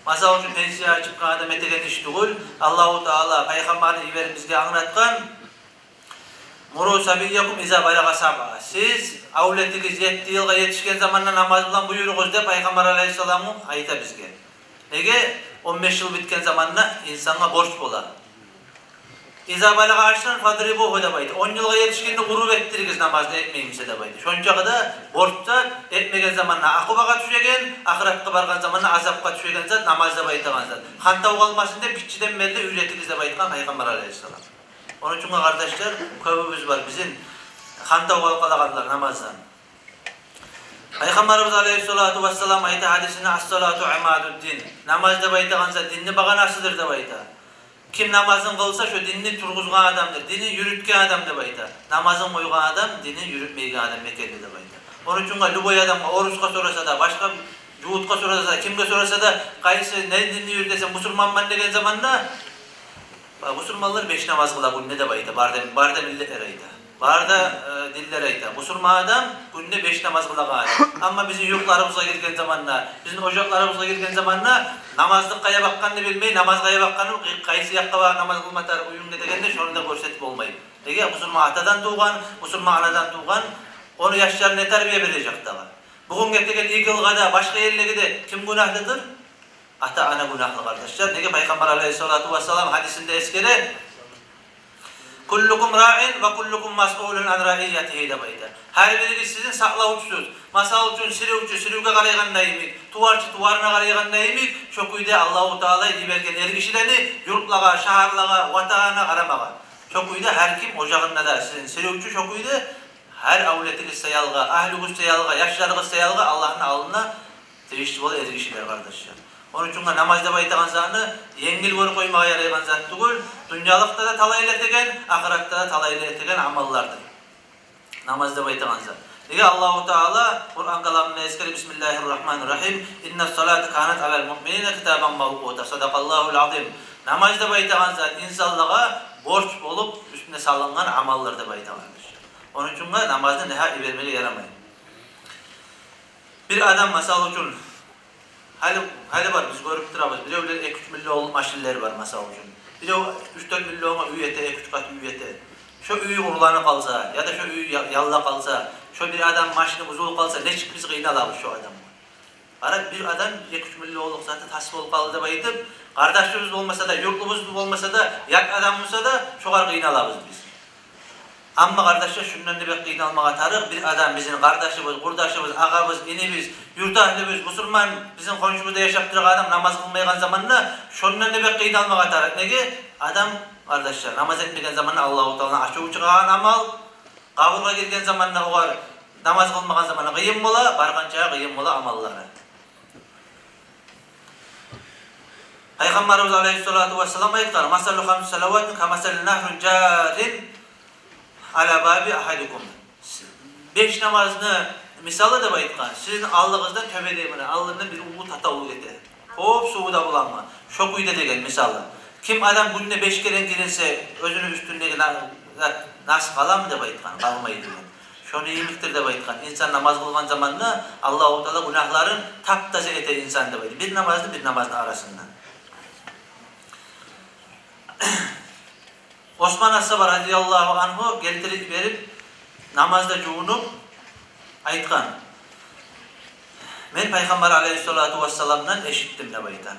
Masal üçün pensiya çıkkan adam etegen işi tugul. Allahu Teala Peygamberin iberin bizge anlatkan Muru sabiyyakum iza balaga sab'a. Siz avletigiz 7 yılga yetişken zamanla namaz bilen buyuruğuz de Peygamber Aleyhisselam'ın ayta bizge. Nege 15 yıl bitken zamanla insana borç bolar. İza balaga aşran fadribuhu da baydı. 10 yılga yetişkende gurup ettirigiz namazda etmeyimse de baydı. Şonca da borçta etmegen zamanla akıbaga düşegen, ahiratga bargan zamanla azapga düşegen zat namazda baydıgan zat. Hanta olmasın de bitçiden beri ücretiniz de baydıgan Peygamber Aleyhisselam. Onun için kardeşler köbümüz var bizim hanta kalkalaganlar namazdan. Peygamberimiz Aleyhissalatu vesselam ayeti hadisine as-salatu imaduddin. Namazda baydıgan zat dinni baganasıdır da baydı. Kim namazın kılsa şu dinini turguzgan adamdır. Dini yürütken adam da bayta. Namazın koygan adam, dini yürütmeygen adam mekelli de bayta. Onun için luboy adam oruçka sorasa da, başka juhudka sorasa da, kimge sorasa da, kayısı ne dinini yürüt desen, Müslüman ben degen zamanda, Müslümanlar 5 namaz kıla günne de bayta. Barda milletler ayta. Barda diller ayta. Müslüman adam günne 5 namaz kıla adam. Ama bizim yurtlarımıza girgen zamanla, bizim ocaklarımıza girgen zamanla namazlık kaya bakkanını bilmeyi, namaz kaya bakkanını kayısı yakka var namaz kılmatar uyumda degende şunu da görsetip olmayı. Peki Müslüman atadan tuğan, Müslüman anadan tuğan, onu yaşlarına terbiye verecek de var. Bugün getirilen 2 yılga da başka yerlere de kim günahlıdır? Ata ana günahlı kardeşler. Nege Peygamber Aleyhissalatu vesselam hadisinde eskere kullukum ra'in ve kullukum mas'ulun an ra'iyatihi de bayda. Her biriniz sizin saklavuçsuz. Masal üçün sirivge qarayğandaymi, tuvarçı tuvarına qarayğandaymi, şokuyda Allahu Teala dibergen ergişileni yurtlağa, şaharlağa, vatana qaramağa. Şokuyda her kim ocağında da sizin sirivçü şokuyda her avletiniz sayalga, ahliniz sayalga, yaşlarınız sayalga Allah'ın alnına tevişçi bol ergişiler kardeşler. Onun için namazda baytagan zatını yengil görüp koymağa yaraygan zat tugul, dünyalıkta da talayla etegen, ahiratta da talayla etegen amallardır. Namazda baytagan zat. Diye Allahu Teala Kur'an kalamına eskeri Bismillahirrahmanirrahim. İnnes salate kanat alel mu'minine kitaben mevquta. Sadakallahul azim. Namazda baytagan zat insanlığa borç olup üstüne salıngan amallarda baytagandır. Onun için namazda neha ibermeli yaramayın. Bir adam masal için hali var biz görüp durabız. Bir de 2-3 milyon maşinleri var masal için. Bir de 3-4 milyona üyete, 2-3 kat üyete. Şu üyü uğurlanı kalsa ya da şu üyü yalla kalsa, şu bir adam maşını buzul kalsa ne çık biz kıynalalım şu adam. Ara bir adam 2-3 milyonluk zaten tasvip olup kaldı bayıtıp, kardeşimiz olmasa da, yurtlumuz olmasa da, yak adam olsa da şu kadar kıynalalım biz. Ama kardeşler şundan da bir kıyınalmağa tarık, bir adam bizim kardeşimiz, kurdaşımız, ağabız, inimiz, yurtahlimiz, Müslüman, bizim komşumuzda yaşap duran adam namaz kılmayan zamanla şundan da bir kıyınalmağa tarık. Nege? Adam kardeşler namaz etmeden zamanla Allah-u Teala'na açığı çıkan amal, kabulga girgen zamanla o var, namaz kılmayan zamanla kıyım bola, bargançaya kıyım bola amalları. Peygamberimiz Aleyhissalatu vesselam ayetler, masallu hamsi salavatin kamasalli nahrun carin ala babi ahadikum. 5 namazını misalı da bayıtkan. Sizin Allah'ınızdan tövbe deyimine, Allah'ın bir ulu tatavul eti. Hop suuda bulanma. Şokuyda degen misalı. Kim adam gününe 5 kere girinse özünün üstündeki nasıl kalan mı da bayıtkan? Kalmayı degen. Şunu iyimliktir de bayıtkan. İnsan namaz kılgan zamanla Allah-u Teala günahların taptaze ete insan da bayıtkan. Bir namazlı bir namazın arasında. Osman As-Sabar radiyallahu anhu geltirip verip namazda cuğunup aytkan. Men Peygamber Aleyhissalatu vesselam'dan eşittim de baytan.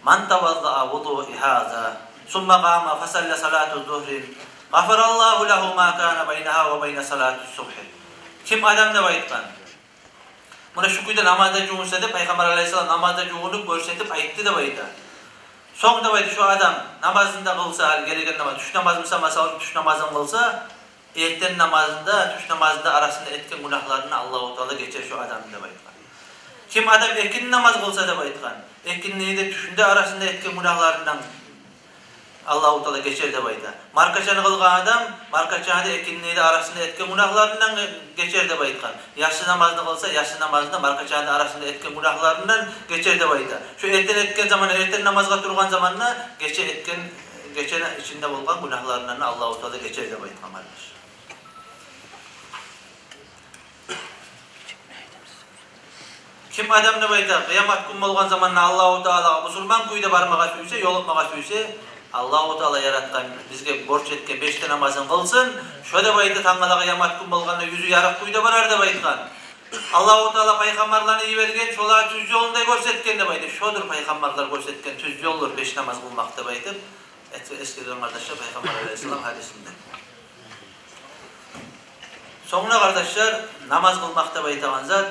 Man tavazza'a vudu'i haza summa qama fasalla salatu zuhrin gafarallahu lehu ma kana beynaha ve beyne salatu subhi. Kim adam da baytkan. Buna şükürde namazda cuğunsa da Peygamber Aleyhisselam namazda cuğunup görsetip ayttı da baytan. Sonunda baydı şu adam namazında kılsa, gereken namaz, tuş namazımsa masal tuş namazını kılsa, erten namazında, tuş namazında arasında etken günahlarını Allah-u Teala geçer şu adamın da baydıkan. Kim adam ekin namaz kılsa da baydıkan, ekinliği de tuşunda arasında etken günahlarından Allah-u Teala geçer de baydı. Markaçanı kılgan adam, markaçanı da ekinliği de arasında etken günahlarından geçer de baydıkan. Yaşlı namazını kılsa, yaşlı namazında markaçanı da arasında etken günahlarından geçer de baydı. Şu erten etken zamanı, erten namazga turgan zamanla geçen içinde bulgan günahlarından Allah-u Teala geçer de baydıkan kardeş. Kim adam ne bayta kıyamet gün bolgan zamanna Allahu Teala musulman kuyda barmaga süyse, yolutmaga süyse, Allahu Teala yaratkan bizge borç etken 5 namazın kılsın. Şöyle bayta tangala kıyamet gün bolganda yüzü yarık kuyda barar da baytkan. Allahu Teala peygamberlerini iyi vergen, şola tüz yolunda görsetken de bayta. Şodur peygamberler görsetken tüz yoldur 5 namaz kılmakta bayta. Eskiden kardeşler Peygamber Aleyhisselam hadisinde. Sonra kardeşler namaz kılmakta baytağın zat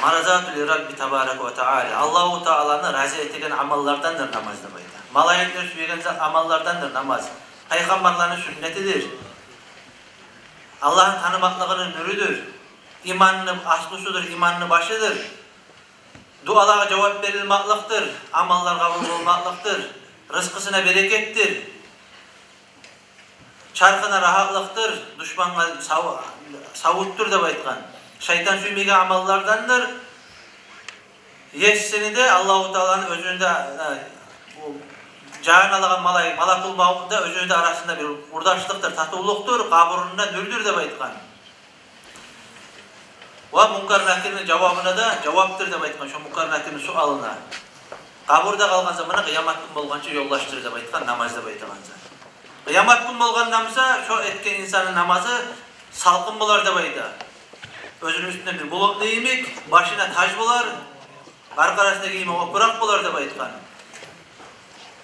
marazatul Rabbi Tebarek ve Teala. Allahu Teala'nı razı ettiğin amallardandır namazda bayta. Malayetler süyegen zat amallardandır namaz. Peygamberlerin sünnetidir. Allah'ın tanımaklığının nürüdür. İmanının aslusudur, imanının başıdır. Dualara cevap verilmektir. Amallar kabul olmaklıktır. Rızkısına berekettir. Çarkına rahatlıktır. Düşmanına savuttur da baytkan. Şeytan süymege amallardandır. Yesini de Allahu Teala'nın özünde cahan alan malakul mavunda özünde arasında bir urdaşlıktır, tatuluktur, kaburunda nürdür de baytkan. Ve munkar nakirinin cevabına da cevaptır da baytkan. Şu munkar nakirinin sualına. Kaburda kalgan zamana kıyamet gün bolgança yollaştırır da baytkan, namazda baytkan. Kıyamet gün bolgan namazı, şu etken insanın namazı salkın bolar da bayta. Özünün üstünde bir bulut neyimik, başına taş bolar, arkarasında giyime oprak bolar da baytkan.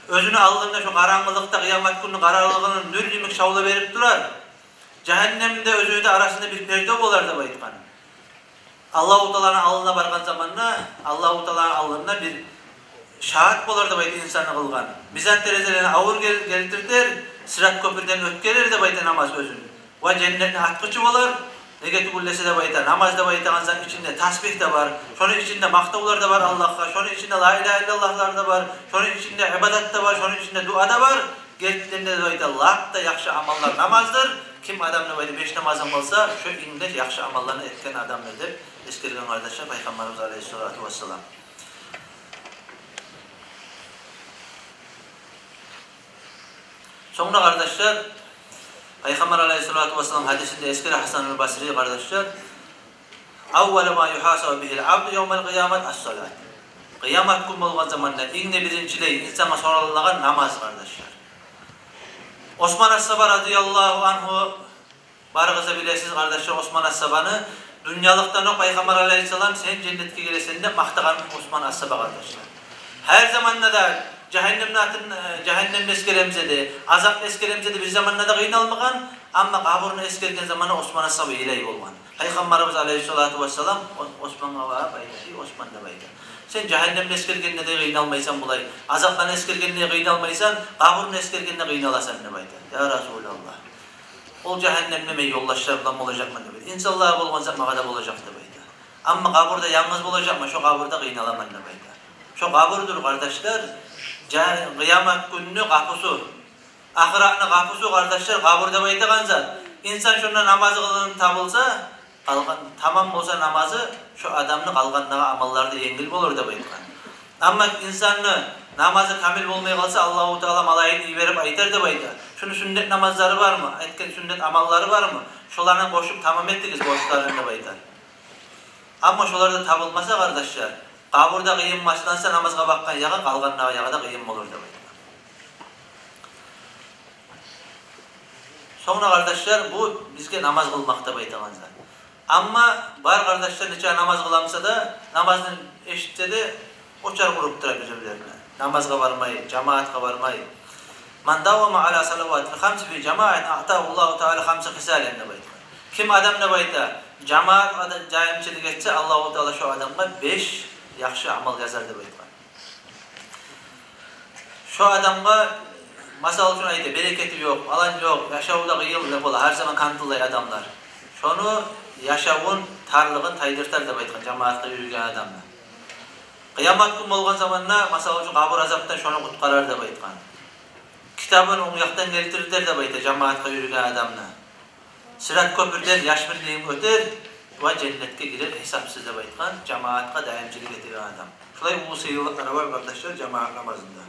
Özünü aldığında şu karanlıkta kıyamet günün kararlığının nürcümük şavla verip durar. Cehennemde özünde arasında bir perde bolar da baytkan. Allah-u Teala'nın alnına bargan zamanla, Allah-u Teala'nın alnına bir şahat bolar da bayta insanı kılgan. Mizan terezelerine avur geltirdir, sırat köprüden ötkeler de bayta namaz özünü. Ve cennetine atqıcı bolar, nege tugullese de bayta, namaz da bayta gansan içinde tasbih de var, şunun içinde maktavlar da var Allah'a, şunun içinde la ilahe illallahlar da var, şunun içinde ibadat da var, şunun içinde dua da var. Geltlerinde de bayta laqda yaxşı amallar namazdır. Kim adamla bayta 5 namazın olsa, şu ilmde yaxşı amallarını etken adamdır deb eskirgen kardeşler Peygamberimiz Aleyhissalatu vesselam. Sonra kardeşler Peygamber Aleyhissalatu vesselam hadisinde eskiri Hasan-ül Basri kardeşler "Avvelu ma yuhasabu bihil abdu yevmel kıyamet as-salat." Kıyamet günü bolgan zamanda iňne birincileyi insana sorulýan namaz kardeşler. Osman as-Saba radıyallahu anhu barıgıza bilesiz kardeşler Osman as-Saba'nı dünyalıktan o Peygamber Aleyhisselam sen cennetke gelesen de maktagan Osman as-Saba kardeşler. Her zamanda da cehennem eskeremse de, azap eskeremse de bir zamanla da kıynalmagan, ama kaburunu eskergen zamanı Osman as-Saba ilahi bolgan. Peygamberimiz Aleyhissalatu vesselam Osman'a var bayda, Osman da bayda. Sen cehennem eskergenine de kıynalmaysan bulay, azaptan eskergenine kıynalmaysan, kaburunu eskergenine kıynalasan da bayda. Ya Resulallah. Ol cehennemle yollaşlar bulan olacak mı da bayda. İnşallah bolgan zaman da olacak da bayda. Ama kaburda yalnız olacak mı? Şu kaburda kıynalaman da bayda. Şu kaburdur kardeşler. Kıyamet gününü kapısı, ahiratın kapısı kardeşler kaburda baytağan zat. İnsan şunda namazı kılınıp tabılsa, tamam olsa namazı, şu adamın kalganlığı amallarda yengil olur da baytağan. Ama insanın namazı kamil olmaya kalsa Allah-u Teala malayını iyi verip aytar da baytağan. Şunun sünnet namazları var mı? Etken sünnet amalları var mı? Şularına koşup tamam ettikiz borçlarını da baytağan. Ama şularda tabılmasa kardeşler, kaburda kıyım başlansa namazga bakkan yağı kalganlığa yağı da kıyım olur da baytağan. Sonra kardeşler bu bizge namaz kılmakta baytağan zat. Ama var kardeşler neçe namaz kılamsa da namazını eşitse de uçar kurup durar üzerlerine. Namazga varmayı, cemaatga varmayı. Man davama ala salavatil hamsi fi cemaat a'tahu Allahu Teala hamsi hisalen de baytağan. Kim adam ne bayta cemaat jaymçilik etse Allahu Teala şu adamga 5 yaxşı amal yazar da baytağan. Şu adamga masal üçün ayda bereketi yok, alan yok, yaşavuda kıyıl da bola her zaman kantılay adamlar. Şonu yaşavun tarlığın taydırtar da baytağan cemaatga yürügen adamlar. Kıyamet gün bolgan zamanna masal üçün kabur azaptan şonu kutkarar da baytağan. Kitabın oňaktan geltirdiler da bayta cemaatga yürügen adamlar. Sırat köprüden yaş birliğim öter ve cennetke girer hesapsız da baytağan cemaatga daimçilik etigen adam. Şulay ulu seyirlikleri var kardeşler cemaat namazında.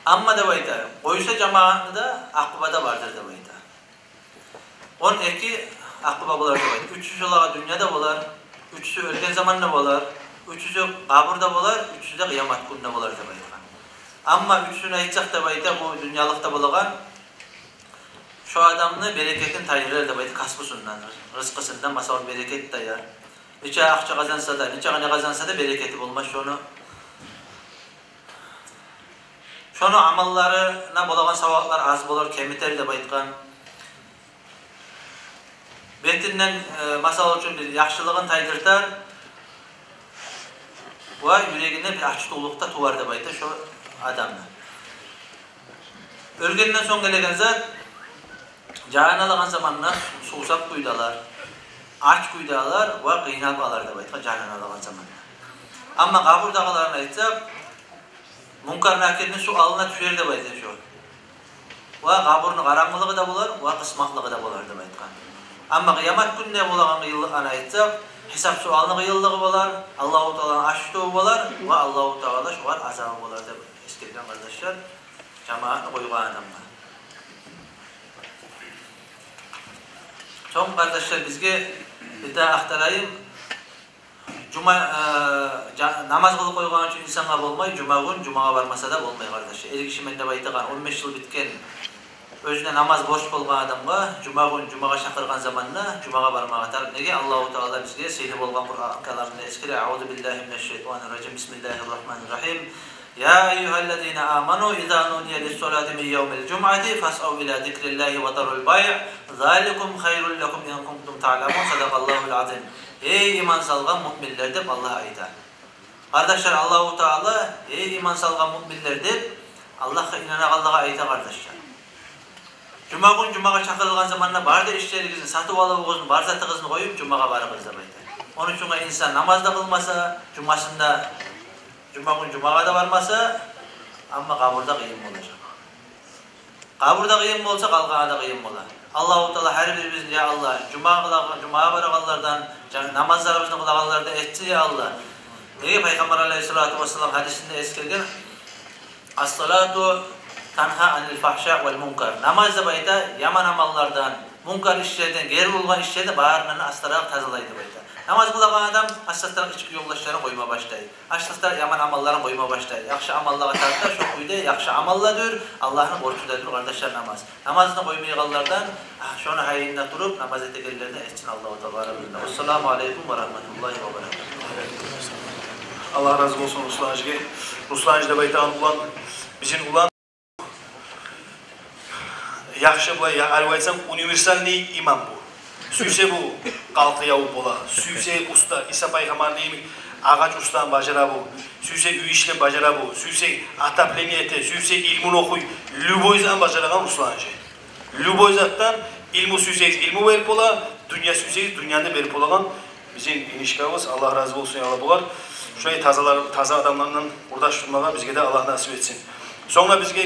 Amma da bayta, koysa cemaatını da akıbada vardır da bayta. 12 akıba bolar dep. Üçüncü olaga dünyada bolar, üçüncü ölgen zamanında bolar, üçüncü kaburda bolar, üçüncü de kıyamet gününde bolar dep aytkan. Amma üçüncü aytsak dep ayta bu dünyalıkta bolagan şu adamını bereketin tayırır dep aytı kasbısından, rızkısından masal bereket tayar. Neçe akça kazansa da, neçe gane kazansa da bereketi bulmaz şonu amallarına bolagan savaplar az bolar, kemiter dep aytkan. Betinden masal üçün bir yaxşılığın taydırtar ve yüreğinde bir açıklıkta tuvar dep aytı şu adamı. Ölgenden son gelegen zat can alagan zamanlar susap kuydalar, aç kuydalar ve kıynap alar dep aytı can alagan zamanlar. Amma kaburdagalarını aytsak munkar nakirinin su alına düşer dep aytı şu. Ve kaburun karangılığı da bolar ve kısmaklığı da bolar dep aytkan. Amma kıyamet gününe bolagan kıyıllıqan aytsak, hesap sualını kıyıllığı bolar, Allah-u Teala'nın aştığı bolar ve Allah-u Teala şuar azabı bolar dep eskirgen kardeşler, cemaatini koygan adamlar. Son kardeşler bizge bir daha aktarayım. Namaz kılıp koygan için insana bolmay, cumağa varmasa da bolmay kardeşler. Erik işimen dep aytgan 15 yıl bitken özüne namaz boş bolgan adamga cumağa şakırgan zamanna cumağa barmağa atar. Nege Allah-u Teala bizge seyli bolgan Kur'an kalamını eskire. Euzu billahi mineşşeytanirracim. Bismillahirrahmanirrahim. Ya eyyühellezine amanu izâ nudiye lis-salâti min yevmil cum'ati fas'av ila zikrillahi ve darul bay' zâlikum hayrul lekum in kuntum ta'lemun. Sadakallahul azim. Ey iman salgan müminler dep Allah aytar. Kardeşler Allah-u Teala ey iman salgan müminler dep Allah'a inanaganlığa aytar kardeşler. Cumağa çakırılgan zamanla barda işlerinizi satıp alıp bar zatınızı koyup cumağa barıp dep aytar. Onun için insan namazda kılmasa, cumağa da varmasa ama kaburda kıyım olacak. Kaburda kıyım olsa kalgana da kıyım olar. Allah-u Teala her birimizin ya Allah cumağa bırakanlardan, namazlarımızı kılaganlardan etsin ya Allah. Neye Peygamber Aleyhisselatü Vesselam hadisinde eskirgen as-salatu tanha anil fahşa vel munkar. Namaz dep ayta yaman amallardan, munkar işlerden, geri bulgan işlerden bağırlarını astarak tazalaydı bayta. Namaz kılagan adam aslastar içki yoldaşlarını koyma başlaydı. Aslastar yaman amallarını koyma başlaydı. Yaxşı amallara tartar, şu kuyda yaxşı amalladır, Allah'ın borçludur kardeşler namaz. Namazını koymayanlardan şonu hayırında durup namaz etegellerine etsin Allah-u Teala. Esselamu aleyküm ve rahmetullahi ve berekatuhu. Allah razı olsun Ruslan Hacı'da baytağın ulan, bizim ulan yaxşı bulay, alvaytsam universalni imam bu. Süyse bu kalkıya bola, süyse usta, İsa Peygamber neymi ağaç ustan bacara bu, süyse üy işle bacara bu, süyse atapleniyete, süyse ilmin okuy, lüboyzan bacaragan Ruslan Hacı. Lüboyzattan ilmu süyse ilmu verip ola, dünya süyse dünyanda verip olagan bizim inişkavız. Allah razı olsun ya bular. Şöyle taza adamlarla burada tutmağa bizge de Allah nasip etsin. Sonra bizge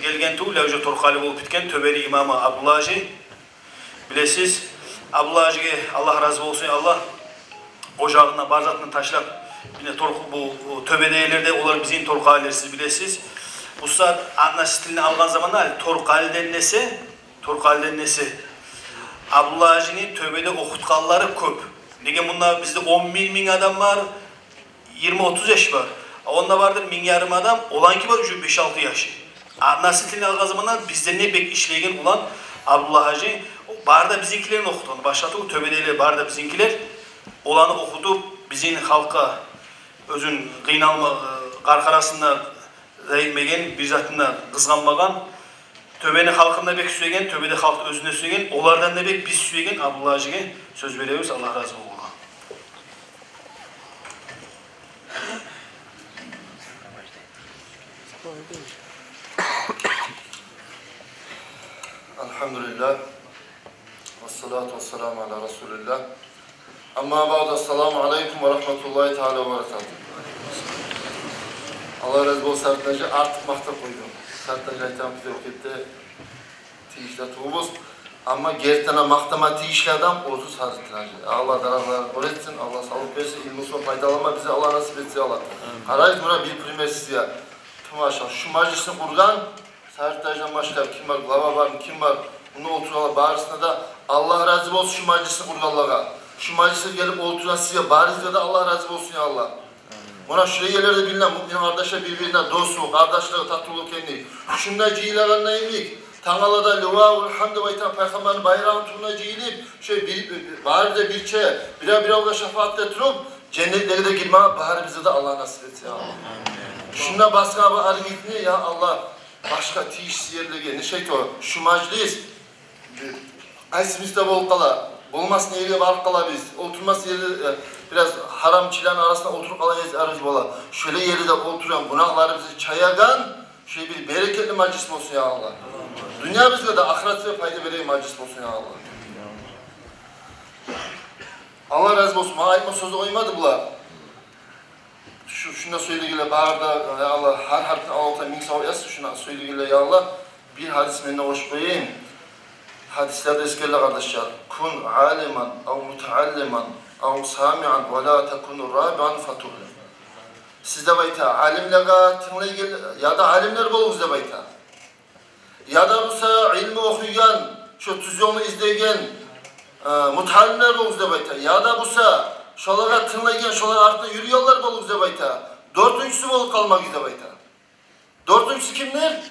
gelgen tuğla öce Torkali olup bitken Töbeli imamı Abdullah Hacı. Bilesiz Abdullah Hacı'ya Allah razı olsun Allah ocağına barzatını taşlap yine bu Töbe'de onlar bizim Torkaliler siz bilesiz. Ustad anna stilini algan zamanda Torkali'den nesi Abdullah Hacı'nın Töbe'de okutkalları köp. Nege bunlar bizde 10.000 adam var, 20-30 yaş var. Onda vardır 1000 yarım adam, olan ki var 5-6 yaşı. Nasılını algan zamanlar bizde ne bek işlegen olan Abdullah Hacı, barda bizimkilerin okuduğunu başlattı. Töbedeyle barda bizimkiler olanı okudu. Bizim halka özün kıynalma karkarasında değinmegen, bir zatında kızganmagan, Töbe'nin halkında bek süyegen, Töbe'de halk özüne süyegen, onlardan da bek biz süyegen Abdullah Hacı'ya söz veriyoruz. Allah razı olsun. Elhamdülillah. Vessalatu vesselamu ala Resulillah. Amma ba'da, esselamu aleyküm ve rahmetullahi teala ve berekatuhu. Allah razı olsun sertnacı artık makta koydum. Sertnacı aytam bize okette tiyişle tuğumuz. Ama gertene maktama tiyişli adam ozu sertnacı. Allah dararlarını bol etsin, Allah sağlık versin, ilmusunu faydalanma bize Allah nasip etsin Allah. Karayız buna bir primer size. Tüm aşağı şu meclisini kurgan Sarıtaj'dan başlayıp kim var, Glava var, kim var, bunu oturalım barısına da Allah razı olsun şu meclisi kurgallaga. Şu meclise gelip oturan size barizde de Allah razı olsun ya Allah. Buna şuraya yerlerde bilinen mu'min kardeşler birbirine dostluğu, kardeşliği, tatlılığı kendi. Şunda ciyilegan neyimik? Tangalada Luva'ul Hamd ve İtan Peygamber'in bayrağın turuna ciyilip, baharda bir çeye, birer avga şefaatle turup, cennetlere de girme, bahar bize de Allah nasip etsin ya Allah. Şunda başka bir argitni ya Allah, başka tiyişsiz yerlere, ne şeydi o, şu meclis, aysimizde bol kala, olmasın yere varıp kala biz, oturması yerde biraz haram çilen arasında oturup kalayız arız bola. Şöyle yerde oturan günahları bizi çayagan, şöyle bir bereketli meclis olsun ya Allah. Dünya bizde de ahiretine fayda vereyim meclis olsun ya Allah. Allah razı olsun. Bana ayıpma sözü koymadı bular. Şuna söylediğiyle bağırda ya Allah her harfini Allah'tan min sağ yaz şuna söylediğiyle ya Allah bir hadis menine hoş koyayım. Hadislerde eskerle kardeşler. Kun aliman av mutaalliman av sami'an ve la tekunu rabi'an fatuhlu. Sizde bayta alimlerga tınlayı ya da alimler bolunuz da bayta. Ya da bu ilmi okuygan, şu tüz yolunu izleygen mutaallimler bolunuz da bayta. Ya da bu şolara tınlaygen, şolar ardında yürüyorlar bolunuz da bayta. Dördüncüsü bolup kalmak izle bayta. Dördüncüsü kimler?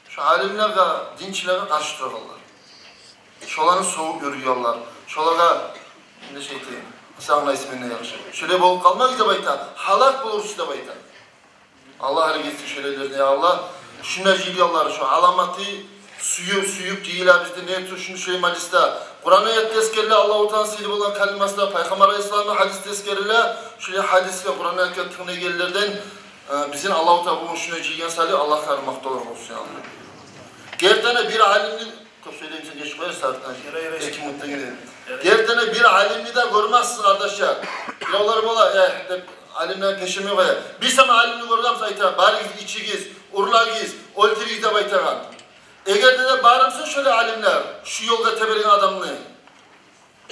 Şu alimlerge, dinçilerge karşı dururlar. Şoların soğuk yürüyorlar. Şolara ne şey diyeyim? Sağına ismine yakışır. Şöyle bolup kalmak izle bayta. Halak buluruz da bayta. Allah hareketli şöylelerine ya Allah. Şuna ciliyorlar şu alamatı suyup ciyiler bizde ne tur şunu şöyle mecliste. Kur'an ayet tezkerle Allah-u Teala silip olan kalimasına Peygamber Aleyhisselam'ın hadis tezkerle şöyle hadis ve Kur'an ayet tığına gelirlerden bizim Allah-u Teala bunu şuna ciyiyen salih Allah karmakta olur olsun ya Allah. Gertene bir alimli çok söyleyeyim sen geç koyar saatler. Ekim mutlu gidelim. Gertene bir alimli de görmezsiniz kardeşler. Yolları bola alimler peşimi koyar. Bir sana alimli görürüm sayta bari içigiz, urlagiz, oltirigiz de baytagan. Eğer de bağırımsın şöyle alimler, şu yolda teberin adamını,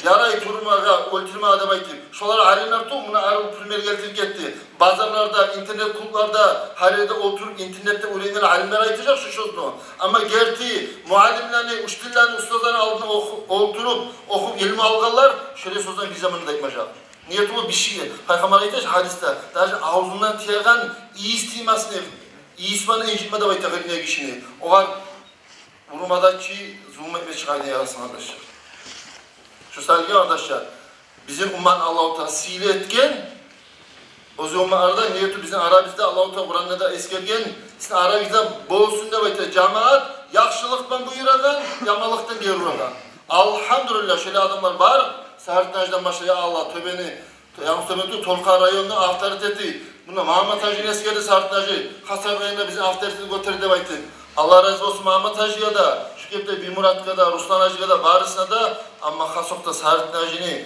yaray turmaga, oltirma da baytip, şolar alimler tuğum, buna arıl primer geltirip gitti. Bazarlarda, internet kullarda, her yerde oturup internette öğrenen alimler aytacak şu şunu. Ama gerti, muallimlerini, uçtillerini, ustalarını aldığını oturup, okup ilmi alganlar, şöyle sözden bir zamanında yapmayacak. Niyeti o bir şey, Peygamber aytacak hadiste, daha ağzından tiyagan, iyi istimasını, iyi ismanı incitme de baytacak ne kişini. O var, Uruma'daki zulmetme çıkardığı yarasın arkadaşlar. Şu sevgili arkadaşlar, bizim umman Allah-u Teala sile etken, o zaman arada niyeti bizim Arabizde Allah-u Teala Kur'an'da da eskergen, sizin Arabizde boğulsun da bayta cemaat, yakşılıktan buyuragan, yamalıktan geruragan. Alhamdülillah şöyle adamlar var, Sarıtaj'dan başla ya Allah töbeni, Yalnız töbeni Tolka rayonunda avtoriteti, bunda Muhammed Hacı'nın eskerdi Sarıtaj'ı, Hasan rayonunda bizim avtoriteti götürdü de baytı. Allah razı olsun Muhammed Hacı'ya da, şu kepte bir Murat'ga da, Ruslan Hacı'ya da, Barıs'na da, ama Hasok'ta Sarıt Hacı'nı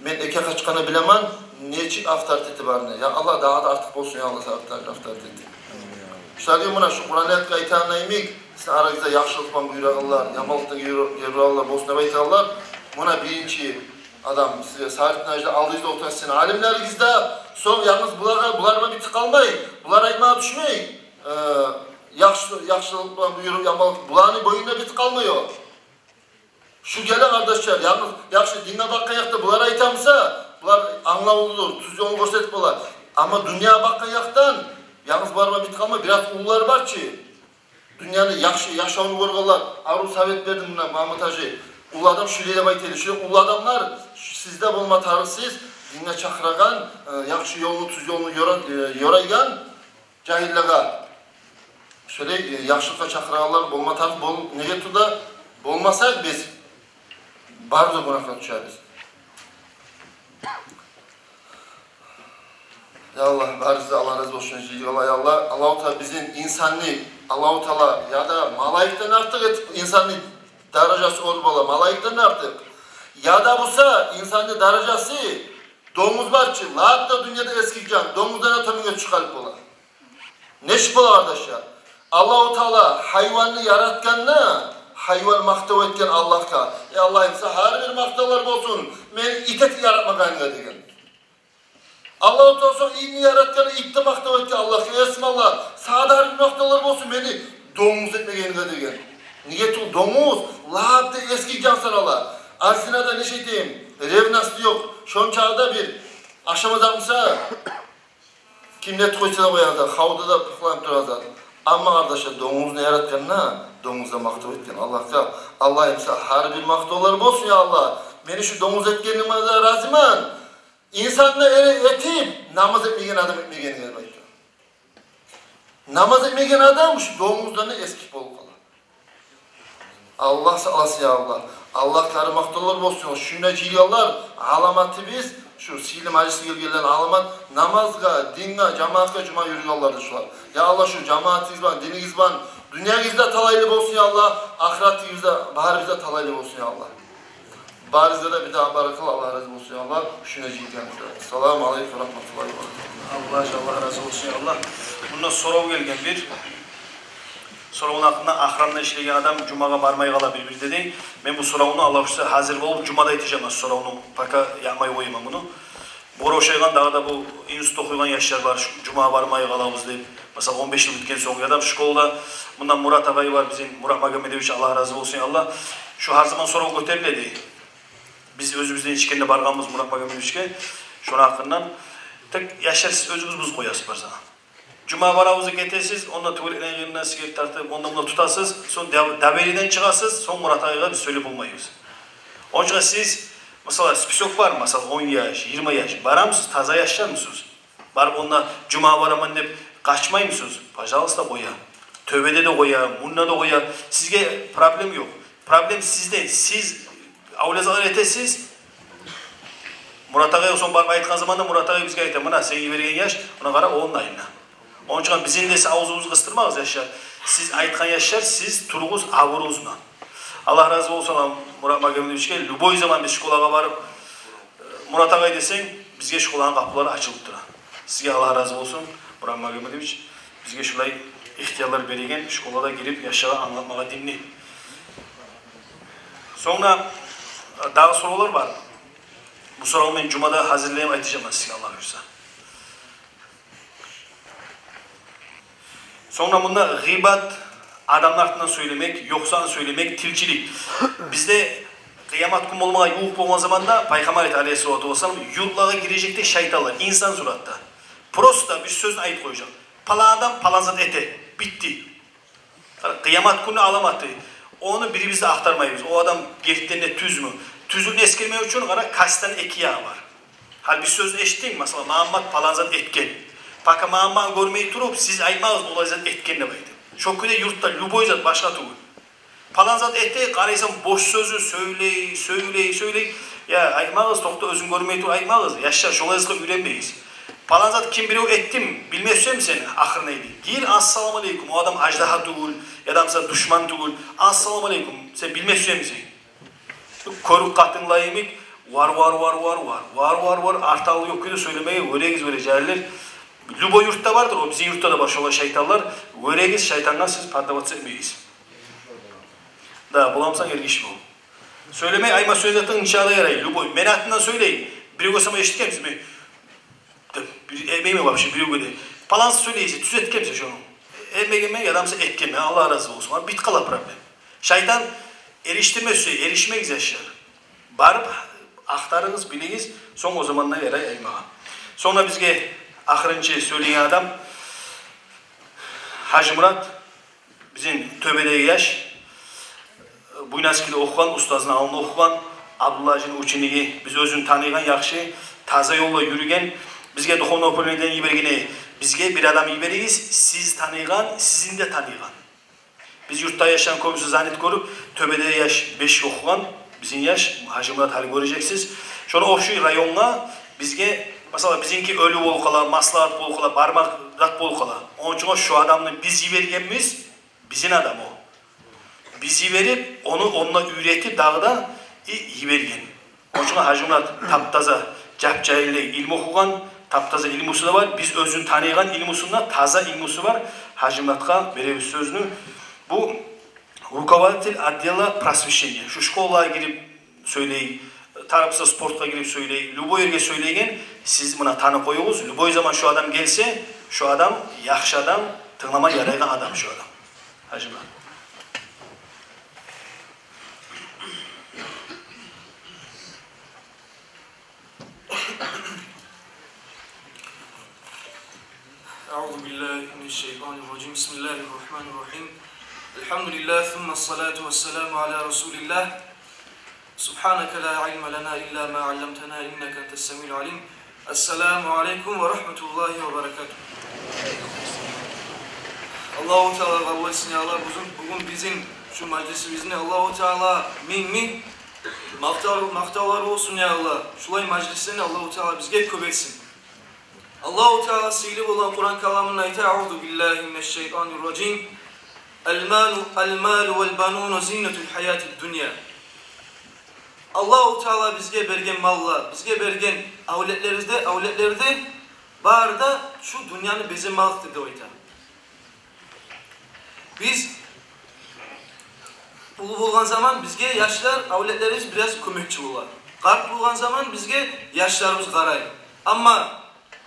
ben eke kaçkanı bilemem, neçik avtoriteti var ne? Ya Allah daha da artık olsun ya Allah Sarıt Hacı avtoriteti. Şöyle buna şu Kur'an ayet kayıtlarına imik, sizin aranızda yakşılıktan buyurağınlar, yamalıktan gerurağınlar, bosna baytağınlar, buna birinci adam size Sarıt Hacı'da aldığınızda oturasın. Alimlerimizde son yalnız bularına bir tık almayın, bular aytmaya düşmeyin. Yakşılıkla buyurup yamalık, bulanın boyunda bit kalmıyor. Şu gele kardeşler, yalnız yakşı dinle bakkan yakta bular aytamsa, bular anlavuludur, tuz yolu gösterip bular. Ama dünya bakkan yaktan, yalnız bularına bit kalmıyor, biraz ulular var ki, dünyanın yaşamını vurgular. Arul Savet verdim buna Mahmut Hacı. Ulu adam şuraya bayteli, şöyle ulu adamlar, sizde bulma tarihsiz, dinle çakıragan, yakşı yolunu, tuz yolunu yoraygan, cahillega. Şöyle yaşlıkta çakırağlar bolma tarif bol neye tuda bolmasak biz bardo günahına düşeriz. Ya Allah barizde Allah razı olsun ya Allah Allah-u Teala bizim insanlı Allah-u Teala ya da malaikten artık insanlı derecesi olmalı malaikten artık ya da busa insanlı derecesi domuz barçı lahatta dünyada eski can domuzdan atamına çıkarıp ola. Ne şüphe arkadaşlar? Allah-u Teala hayvanını yaratkanına, hayvan maktav etken Allah'a. Ya Allah'ım her bir maktalar olsun, beni itet yaratmagan degen. Allah-u Teala ilmi yaratkanı itte maktav etken Allah'a. Esmallah, her bir maktalar olsun, beni Domuz etmegeniga degen. Nige tul domuz lapta eski jansaralar. Arsinada ne şey diyeyim? Revnası yok. Şonçağda bir aşama zapmısa kimlet koysa da koyardı. Havda da pıklanıp durardı. Ama arkadaşlar domuz ne yaratkanına? Domuzda maktab etken Allah'ta. Allah imsa her bir maktablar olsun ya Allah. Beni şu domuz etkenime de razıman. İnsanla etip namaz etmegen adam etmegen yer bayta. Namaz etmegen adam şu domuzdan eski bol kala. Allah sağlasın ya Allah. Allah karı maktablar olsun. Şuna ciliyorlar. Alamatı biz şu sihirli meclisi gelgelen alamat namazga, dinga, cemaatga cuma yürüyorlardı şular. Ya Allah şu cemaatizban, dinigizban, dünyagizde talaylı olsun ya Allah. Ahiretimizde, baharımızda talaylı olsun ya Allah. Barizde de bir daha barakal Allah razı olsun ya Allah. Şuna ciliyorlar. Selamun aleyküm ve rahmetullahi ve berekatuhu. Allah razı olsun ya Allah. Bundan soru gelgen bir. Sorağın hakkında ahramda işleyen adam Cuma'ya barmay kalabilir bir dedi. Ben bu sorağını Allah uçsa hazır olup Cuma'da yeteceğim sorağını. Paka yapmayı koyayım bunu. Bora oşaygan dağda bu institut okuyan yaşlar var. Cuma'ya barmay kalabız deyip. Mesela 15 yıl bitken son adam şkolda. Bundan Murat ağabey var bizim. Murat Magomedoviç Allah razı olsun ya Allah. Şu her zaman sorağı göteriledi. Biz özümüzden içkende bargamız Murat Magomedoviç'e. Şunun hakkından. Tek yaşlar siz özümüz koyasız var sana. Cuma varavızı getirsiz, onunla tuvaletten yerine sigaret tartıp, ondan bunu tutasız, son daveliden çıkasız, son Murat Ağa'ya biz söyleyip olmayız. Onun için siz, mesela spisok var mı? Mesela 10 yaş, 20 yaş, var mısınız? Taza yaşlar mısınız? Barıp onunla Cuma varaman deyip kaçmayı mısınız? Pajağız koya. Tövbede de koya, munna da koya. Sizge problem yok. Problem sizde. Siz avlazalar etesiz. Murat Ağa'ya son barba aytkan zamanda Murat Ağa'ya bizge aytkan. Buna sen vergen yaş, ona kara onun ayına. Onun için bizim de ağzımızı kıstırmağız yaşlar. Siz aytkan yaşlar, siz turğuz avuruzla. Allah razı olsun Murat Magomedoviç'e. Luboy zaman biz şkolaga varıp Murat Ağa'ya desen bizge şkolanın kapıları açılıp duran. Sizge Allah razı olsun Murat Magomedoviç. Bizge şulay ihtiyarlar berigen şkolada girip yaşağa anlatmağa dinli. Sonra daha sorular var. Bu sorumu ben Cuma'da hazırlayayım aytacağım sizge Allah razı. Sonra bunda gıybet, adamlar hakkında söylemek, yoksan söylemek, tilcilik. Bizde kıyamet günü olmağa yuh olma zamanda Peygamber Aleyhisselatü Vesselam yurtlara girecekti şeytanlar, insan suratta. Prosta bir sözünü ayıp koyacak. Palan adam palanzat ete, bitti. Kıyamet günü alamadı. Onu biri bize aktarmayız. O adam gerçekten tüz mü? Tüzün eskirmeyi için kasten eki yağı var. Hal bir söz eşittin mesela Muhammed palanzat etken. Paka mağman görmeyi durup siz aymağız olayzat etkenle baydı. Çok kötü yurtta luboyzat başka tuğul. Palanzat ette karaysan boş sözü söyley. Ya aymağız tokta özün görmeyi dur aymağız. Yaşlar şola yazıkla ürenmeyiz. Palanzat kim biri ettim bilmezsem seni ahır neydi? Gir assalamu aleykum o adam ajdaha tuğul ya da mesela düşman tuğul. Assalamu aleykum sen bilmezsem misin? Koruk katınlayımık var artalı yok kötü söylemeyi öreğiz Lubo yurtta vardır o bizim yurtta da baş olan şeytanlar. Öreğiz şeytanlar siz patlavatsa etmeyiz. Da bulamsan ergiş bu. Söylemeyi ayma söyletin inşallah yarayı. Lubo menatından söyleyin. Biri görseme eşitken misin mi? Emeğime var şimdi biri göre. Palansı söyleyeceğiz. Tüz etken misin şunu? Emeğime ya da mesela etken mi? Allah razı olsun. Bit kala problem. Şeytan eriştirme söylüyor. Erişmeyiz yaşlar. Barıp aktarınız biliniz. Son o zamanlar yarayı aymağa. Sonra bizge ahırıncı söyleyen adam Hacı Murat bizim töbedeki yaş Buynaskide okuyan, ustazın alını okuyan Abdullah'ın uçinigi biz özünü tanıyan yakşı taza yolla yürüyen bizge duhovno poloniden iyi bergene bizge bir adam iyi beriyiz siz tanıyan sizin de tanıyan biz yurtta yaşayan komşu zannet görüp töbedeki yaş 5 okuyan bizim yaş Hacı Murat hali göreceksiniz şunu okşuy rayonla bizge mesela bizimki ölü bolkala, maslahat bolkala, barmak rat bolkala. Onun için şu adamın bizi vergenimiz bizim adam o. Bizi verip onu onunla üretip dağda iyi vergen. Onun için Hacı Murat taptaza, capcayla ilmi okugan, taptaza ilmusu da var. Biz özün tanıyan ilmusunda taza ilmusu var. Hacı Murat'a verebiz sözünü. Bu rukovodитель отдела просвещения. Şu şkolaya girip söyleyin. Tarafsız sportga girip söyleyin. Luboy yerge söyleyin. Siz buna tanı koyuyoruz. Luboy zaman şu adam gelse, şu adam yaxşı adam, tınlama yaraygan adam şu adam. Hacıman. أعوذ بالله من الشيطان الرجيم بسم الله الرحمن الرحيم الحمد لله ثم الصلاة والسلام على رسول الله سبحانك لا علم لنا إلا ما علمتنا إنك أنت السميع العليم السلام عليكم ورحمة الله وبركاته Allahu Teala kabul etsin ya Allah. Bugün bizim şu meclisimizin Allahu Teala min maqtavlar olsun ya Allah. Şulay meclislerini Allahu Teala bizge köp etsin. Allahu Teala silip olan Kur'an kalamının ayeti Euzu billahi mineşşeytanirracim. El-malu vel-banun zinetul hayatid dunya. Allahu Teala bizge bergen mallar, bizge bergen avletlerde barda şu dünyanı bize malktır deyta. Biz ulu bolgan zaman bizge yaşlar, avletlerimiz biraz kömekçi bolar. Kart bolgan zaman bizge yaşlarımız qaray. Ama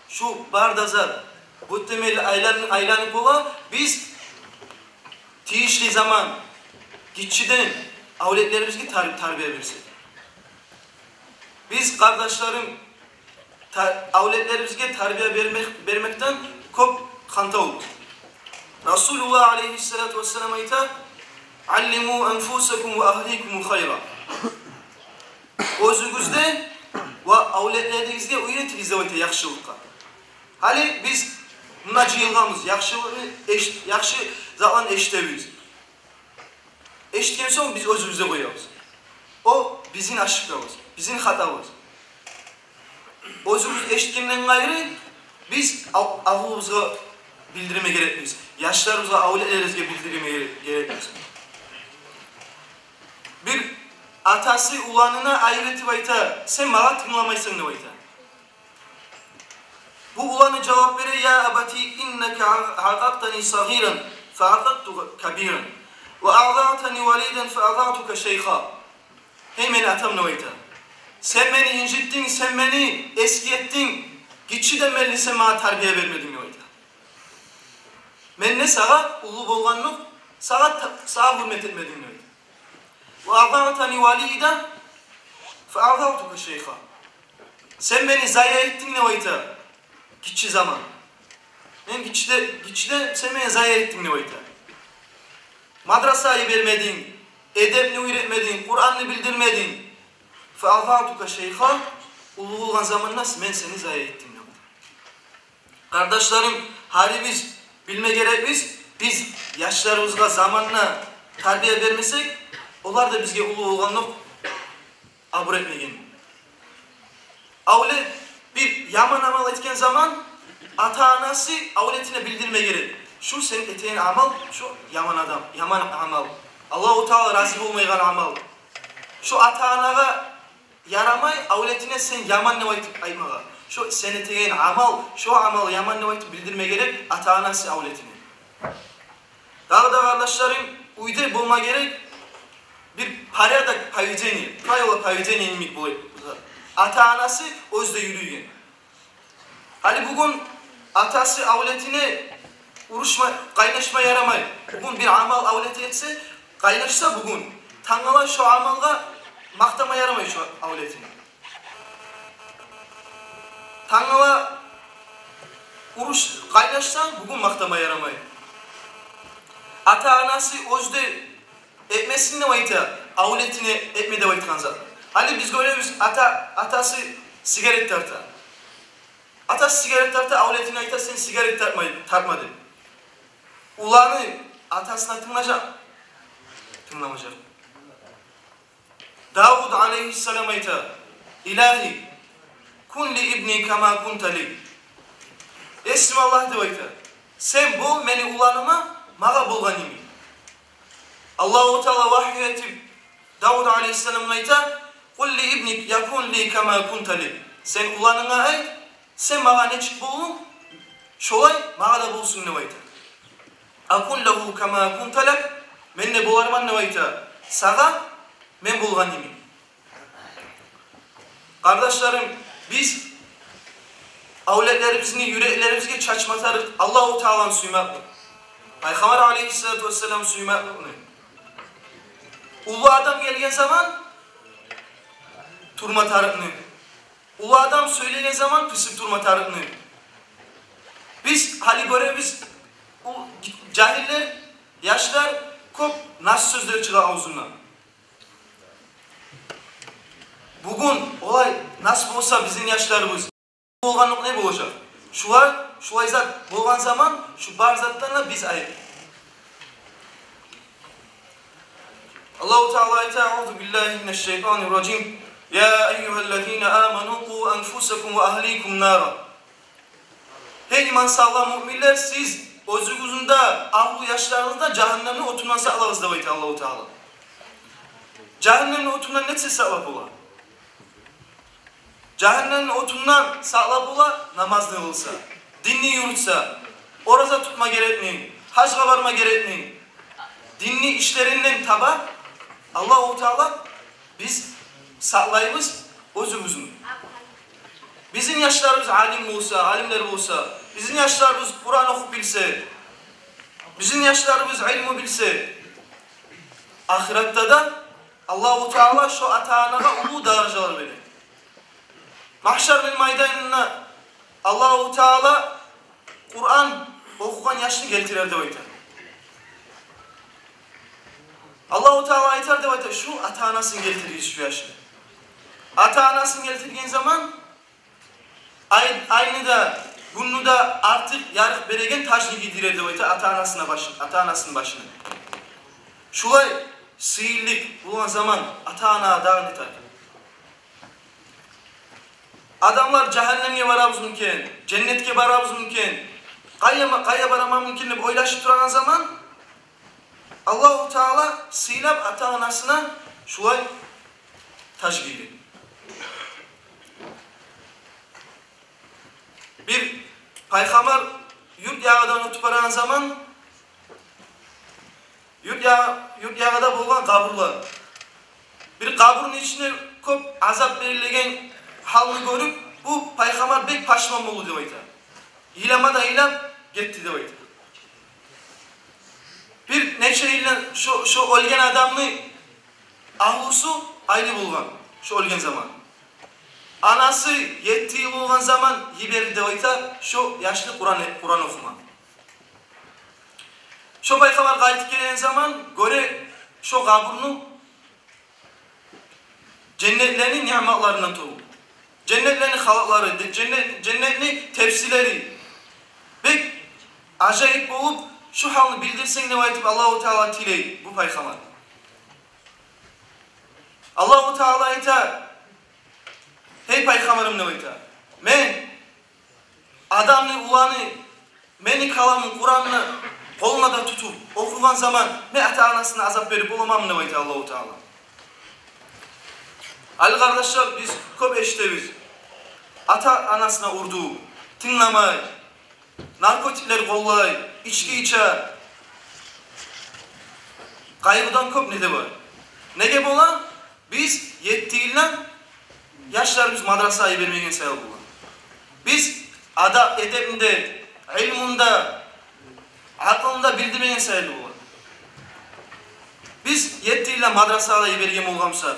şu bardazar, bu temeli aylanıp bola, biz tiyişli zaman gitçiden avletlerimizge tarbiye versek. Biz kardeşlerim avletlerimizge tarbiye vermekten çok kanta olduk. Resulullah aleyhissalatu vesselam ayta allimu enfusakum ve ahlikum hayra. Özünüzde ve avletlerinizde öğretiniz de yaxşılıkka. Hali biz buna cıyılgamız, yaxşı zaman eşitebiliriz. Eşitken son biz özümüzde koyarız. O bizim aşıklığımız, bizim hatamız. Özümüz eşitkenden gayrı biz ağlımıza bildirime gerekmiyoruz. Yaşlarımıza, avletlerimizge bildirime gerekmiyoruz. Bir atası ulanına ayrıtı bayta, sen bana tınlamaysın ne bayta. Bu ulanı cevap verir, ya abati inneke haqaqtani sagiran fa'aqaqtu kabiran ve a'za'tani validen fa'aza'tuka şeyha. Hey beni atam ne bayta. Sen beni incittin, sen beni eski ettin, gitçi de melli sen bana terbiye vermedin ne bayta. Men ne sağa ulu bolganlık, sağa hürmet etmedin ne bayta. Ve a'za'tani validen fa'aza'tuka şeyha. Sen beni zaya ettin ne bayta. Gitçi zaman. Ben gitçide sen beni zaya ettin ne bayta. Madrasayı vermedin, edebini öğretmedin, Kur'an'ını bildirmedin. فَاَذَعْتُكَ şeyha, ulu olgan zamanla ben seni zaya ettim ne bayta. Kardeşlerim, hali biz bilme gerek biz yaşlarımızla zamanla terbiye vermesek, onlar da bizge ulu olganlık abur etmegen. Avlet bir yaman amal etken zaman ata-anası avletine bildirme gerek. Şu senin eteğin amal, şu yaman amal. Allah-u Teala razı olmaygan amal. Şu ata-anaga yaramay, avletine sen yaman ne vaytip aymaga. Şu sen eteğin amal, şu amal yaman ne vaytip bildirme gerek ata-anası avletine. Daha da kardeşlerim, uyde bulma gerek bir paraya da payıceni, payıceni ilmik bulayım. Ata-anası özde yürüyen. Hali bugün atası avletine kaynaşma yaramay. Bugün bir amal avleti etse, kaynaşsa bugün tanılan şu amalga maktama yaramay şu avletini. Tanıla kaynaşsa bugün maktama yaramay. Ata-anası özde etmesini ne vayta, avletine etmede vaytkan zat. Hali biz görüyoruz atası sigaret tartar. Atası sigaret tartar, avletine ayta sen sigaret tartma dedi. Ulanı atasına tınlamayacak. Davud aleyhisselam ayta, İlahi, kun li ibni kama kunta li. Esmi Allah de ayta, sen bul beni ulanıma, mağa bulgan imi. Allah-u Teala vahyu etip, Davud aleyhisselam ayta, kul li ibnik yakun li kama kunta li. Sen ulanına ayt, sen mağa ne çık bulun, şolay mağa da bulsun ne ayta. Akun lahu kama kunta lak, men ne bularman ne ayta. Sağa, men bulgan imi. Kardeşlerim, biz avletlerimizin yüreklerimizge çaçmatarız, Allah-u Teala'nı suymak. Peygamber aleyhissalatu vesselam suymaklık ne? Ulu adam gelgen zaman turma tarık ne? Ulu adam söylegen zaman pısıp turma tarık ne? Biz hali göre biz cahiller, yaşlar kop nasıl sözler çıkar ağzından. Bugün olay nasıl olsa bizim yaşlarımız olganlık ne olacak? Şulay zat bolgan zaman şu bar zatlarla biz ayıp. Allahu Teala ayet "Euzu billahi mineşşeytanirracim. Ya eyyuhellezine amenu qu enfusakum ve ahlikum nara." Hey iman sağlam müminler, siz özünüzde, ahlu yaşlarınızda cehennemin otundan sağlarız da ayet Allahu Teala. Cehennemin otundan ne sebep ola? Cehennemin otundan sağlap ola, namaz ne olsa, dinni yürütse, oraza tutma gerekmeyin, hacga varma gerekmeyin. Dinni işlerinden taba, Allah-u Teala biz sağlayımız özümüzün. Bizim yaşlarımız alim olsa, alimler olsa, bizim yaşlarımız Kur'an okup bilse, bizim yaşlarımız ilmi bilse, ahirette de Allah-u Teala şu ata-anana ulu darajalar verir. Mahşer'in meydanına Allah-u Teala Kur'an okuyan yaşlı getirir de oytar. Allah-u Teala aytar de oytar. Şu ata-anasını getirir şu yaşlı. Ata-anasını getirdiğin zaman aynı da bunu da artık yarık beregen taşını giydirir de oytar ata-anasının başına. Şulay sıyırlık bulan zaman ata-ana dağın etar. Adamlar cehennemge varamız mümkün, cennetke varamız mümkün, kaya varamam mümkün deb oylaşıp duran zaman Allah-u Teala sıylap ata-anasına şulay taş giydi. Bir paygamber yurt yağıdan ötüp varan zaman yurt yağıda bolgan kaburlar. Bir kaburun içine köp azap verilgen halını görüp bu paygamber bek paşman oldu deydi. İlama da ilam gitti deydi. Bir neçe yıldan şu ölgen adamını ahlusu aynı bulgan. Şu ölgen zaman. Anası 7 yıl olgan zaman yiberdi deydi. Şu yaşlı Kur'an okuma. Şu paygamber kayıt gelen zaman göre şu kaburunu cennetlerin nimetlarından doğdu. Cennetlerin halakları, cennetlerin tepsileri. Pek acayip olup şu halını bildirsen ne ayetip Allah-u Teala tiley bu paygamber. Allah-u Teala ayeta hey paygamberim ne ayeta. Men adamını ulanı meni kalamın Kur'an'ını koluna da tutup okuyan zaman ne ata-anasına azap verip olamam ne ayeta Allah-u Teala. Ali kardeşler biz köp eşitebiz. Ata-anasına urdu, tınlamay, narkotikler kollay, içki içe. Kaybıdan köp ne de var. Ne gibi olan? Biz 7 yıldan yaşlarımız madrasayı vermegen sayıl bulan. Biz ada edebinde, ilmunda, aklında bildirmegen sayıl bulan. Biz 7 yıldan madrasayı vergen olgamsak,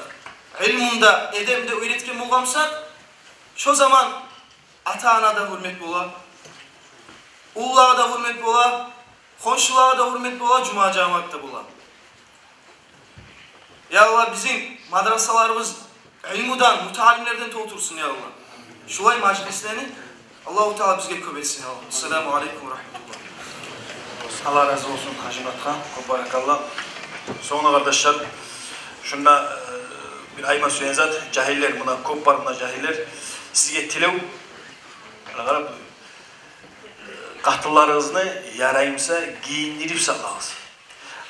ilmunda, edebinde öğretken olgamsak, şu zaman ata-ana da hürmet bola, ullağa da hürmet bola, komşuluğa da hürmet bola, cuma cemaat bola. Ya Allah bizim madrasalarımız ilmudan, mutalimlerden toğutursun ya Allah. Şulay majlislerini Allah-u Teala bizge köp etsin ya Allah. Esselamu aleyküm ve rahmetullah. Allah razı olsun Hacı Murat'tan. Barakallah. Sonra kardeşler, şunda bir ayma söyleyen zat, cahiller buna, köp var buna cahiller. Sizge tilev, qarab, qatıllarınızı yarayımsa giyindirip saqlağız.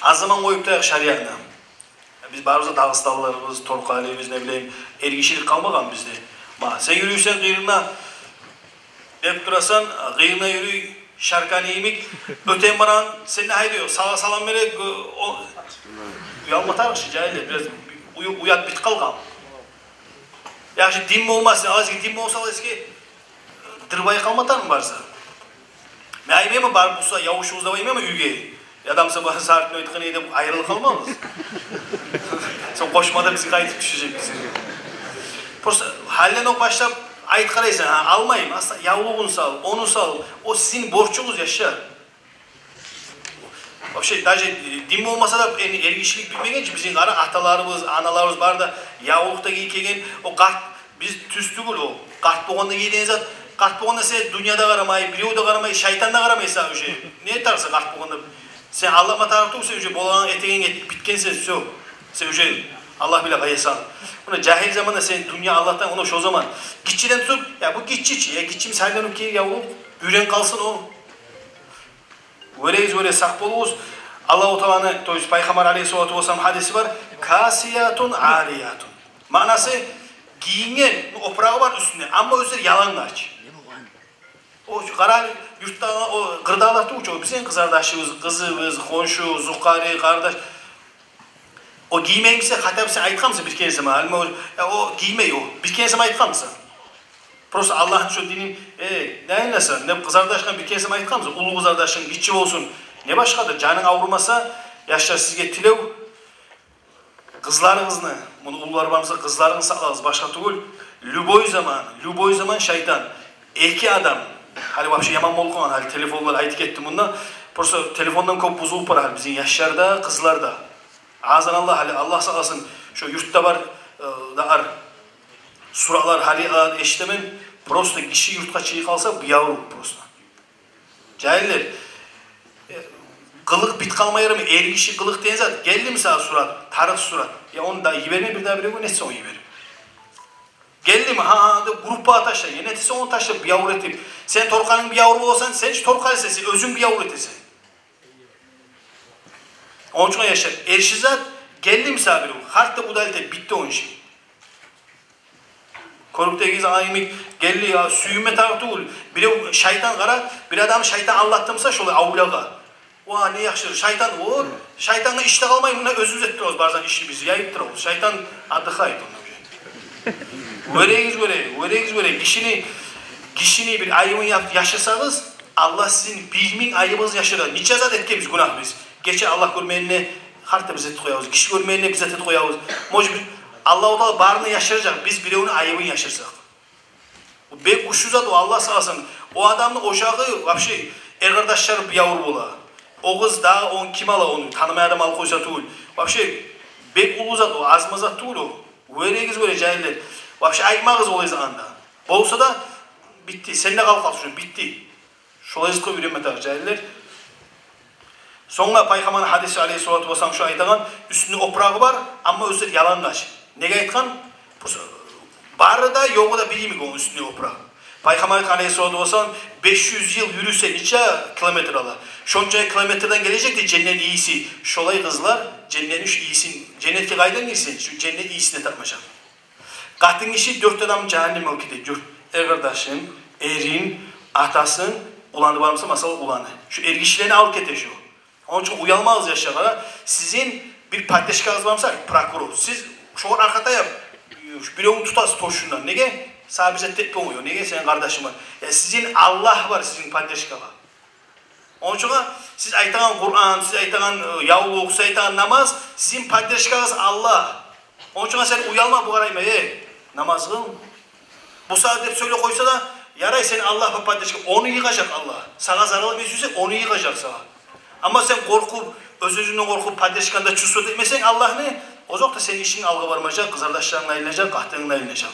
Az zaman koyup da şariatına. Biz barımızda Dağıstanlılarımız, Torqalimiz, ne bileyim, ergişilik kalmagan bizde. Sen yürüysen kıyırına, dep durasan, kıyırına yürüy, şarkan iyimik, öten baran, sen ne haydiyor, sağa salam verek, uyalma tarıqşı, cahiller, biraz uyat bit kalgan. Yaxşı din mi olmasın, azki din mi olsa eski, dırbayı kalmatar mı varsa? Məyime mi bar bulsa, yavuş uzdavayım mı üygeyi? Adamsa bana saatini ötken edip ayrılık kalmamız. Sen koşmada bizi kayıtıp düşecek bizi. Prosta halden o başlap ayet karaysan almayayım. Aslında yavruğunu sal, onu sal. O sizin borçunuz yaşa. O şey, daje din olmasa da ergişilik bilmegen bizim kara atalarımız, analarımız var da yavrulukta giyken o kart biz tüstügül o kart boğanda giydiğiniz zat kart boğanda sen dünyada karamay, biliyor da karamay, şeytan da karamay sen şey. Ne tarsa kart boğanda sen Allah'ma tarafta sen şey boğanın eteğin bitken sen şey Allah bile kayısan. Buna cahil zamanda sen dünya Allah'tan onu şu zaman gitçiden tutup ya bu gitçi ya gitçim saylanıp ki yavrum üren kalsın o. Öyle sak boluz. Allah-u Teala'nın Peygamber Aleyhisselatü Vesselam hadisi var. Kasiyatun ariyatun. Manası giyinen oprağı var üstünde ama özleri yalanlaç. O karar yurtta o kırdalardı uçuyor. Bizim kızardaşımız, kızımız, konşu, zukari, kardeş. O giymeymişse hatta sen aytkamsa bir kere sana. O giymeyi o. Bir kere sana aytkamsa. Prosta Allah'ın şu dinin ne neyse ne kızardaşkan bir kere sana aytkamsa. Ulu kızardaşın gitçi olsun. Ne başkadır? Canın avrumasa yaşlar sizge tilev. Kızlarınızını, bunu ulular varmasa kızlarını sağlarız. Başka tugul. Lüboy zaman şeytan. Eki adam. Hali vapşı yaman molkuğun. Hali telefonlar aytık ettim bundan. Prosta telefondan kop buzulup var. Hali bizim yaşlarda, kızlarda. Azan Allah hali Allah sağlasın. Şu yurtta var da suralar hali eşitemen. Prosta kişi yurtka çığı kalsa bir yavru prosta. Cahiller. Kılık bit kalmayarı mı? Ergişi kılık deyin zaten. Geldi mi sana surat? Tarık surat. Ya onu da yiverme bir daha bile bu netse onu yiverim. Geldi mi? Gruppa taşla. Yenetisi onu taşla bir yavru etip. Sen Torkan'ın bir yavru olsan sen hiç Torkan sesi. Özün bir yavru etesi. Onun için yaşar. Erşizat geldi misafiri. Hartta budalite bitti onun için. Korukta giz ayımik geldi ya süyüme tarafta ol. Bir şeytan kara bir adam şeytan anlattımsa şöyle avlaga. Vaa ne yakışır. Şeytan o. Şeytanla işte kalmayın buna özümüz ettiriyoruz bazen işimizi yayıptırıyoruz. Şeytan adı kayıt onu. Böyle kişini bir ayımı yaşasanız Allah sizin 1000 ayımız yaşar. Niçe zat etkimiz günah biz. Geçe Allah görmeyenine harta bize koyuyoruz. Kişi görmeyenine bize koyuyoruz. Mocbir Allah-u Teala barını yaşaracak. Biz bile onu ayıbını yaşarsak. Ben kuşu zat o Allah sağ olsun. O adamın ocağı vapşe kardeşler bir yavru bola. O kız daha on kim ala onu tanımaya adam al koysa tuğul. Vapşe ben ulu zat o azma zat tuğul o. Böyle cahiller. Vapşe ayıma kız olayız anda. Olsa da bitti. Seninle kalk şunu bitti. Şolayız koy üremetar cahiller. Sonra Peygamber hadisi Aleyhisselatü Vesselam şu aytağın üstünde oprağı var ama özür yalanlaş. Ne aytkan? Barı da yoğu da bilimi onun üstünde oprağı. Peygamber Aleyhisselatü Vesselam 500 yıl yürüse niçe kilometre ala. Şonca kilometreden gelecek de cennetin iyisi. Şolay kızlar cennetin iyisin. Cennetke kaydan girsin. Şu cennet iyisine takmayacak. Katın işi 4 adam cehenneme gidiyor. Kardeşin, erin, atasın, ulanı var mısa masal ulanı. Şu ergişlerini al kete şu. Onun için uyalmaz yaşalara. Sizin bir paydaşkanız varsa prokuror. Siz şu an arkada yap. Bir onu tutas toşundan. Nege? Sadece tepki olmuyor. Nege? Senin kardeşin var. Ya sizin Allah var sizin paydaşkanlar. Onun için siz aytağın Kur'an, siz aytağın yavuk, siz aytağın namaz, sizin paydaşkanız Allah. Onun için sen uyalma bu arayma. Namaz kıl. Bu saat hep söyle koysa da yaray seni Allah paydaşkan. Onu yıkacak Allah. Sana zararlı bir yüzse onu yıkacak sana. Ama sen korkup, öz-özünden korkup paydaşkanda çüsut etmesen Allah ne? O zaman da senin işin algı varmayacak, kızardaşlarına ayınacak, kahtığına ayınacak.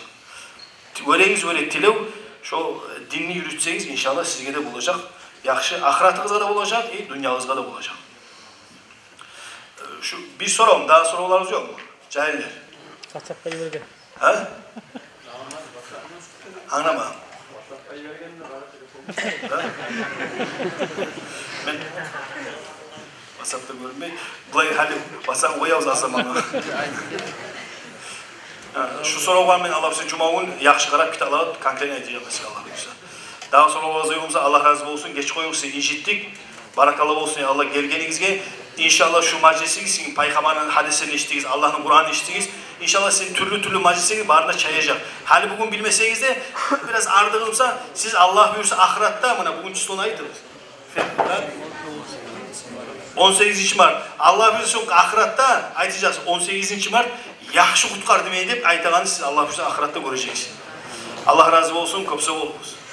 Öyle tilev, şu dinini yürütseniz inşallah sizge de bulacak. Yakşı, ahiretinize de bulacak, dünyamızda da bulacak. Şu bir sorum, daha sorularınız yok mu? Cahiller. WhatsApp'ta yürü. Ha? Anlama. Ben WhatsApp'ta görünmeyi, bulay hali WhatsApp koyuyoruz aslında. Şu soru var men Allah bize cuma gün yaxşı qarab kitalar konkret edeceğim mesela Allah bize. Daha sonra olacağımıza Allah razı olsun. Geç koyuyoruz sizi incittik. Barakallah olsun ya Allah gelgeningizge. İnşallah şu majlisinizin Peygamber'in hadisini iştiniz, Allah'ın Kur'an'ını iştiniz. İnşallah sizin türlü majlisiniz barına çayacak. Hali bugün bilmeseniz de biraz ardığımsa siz Allah buyursa ahirette bugün çislonu ayıtırız. 18 mart. Allah bilir so'ng axiratda aytacaqsiz 18 mart yaxshi qutqardi meni deb aytagani siz Allah bilir axiratda ko'racaksınız. Allah razı olsun, ko'p sog' bo'linglar.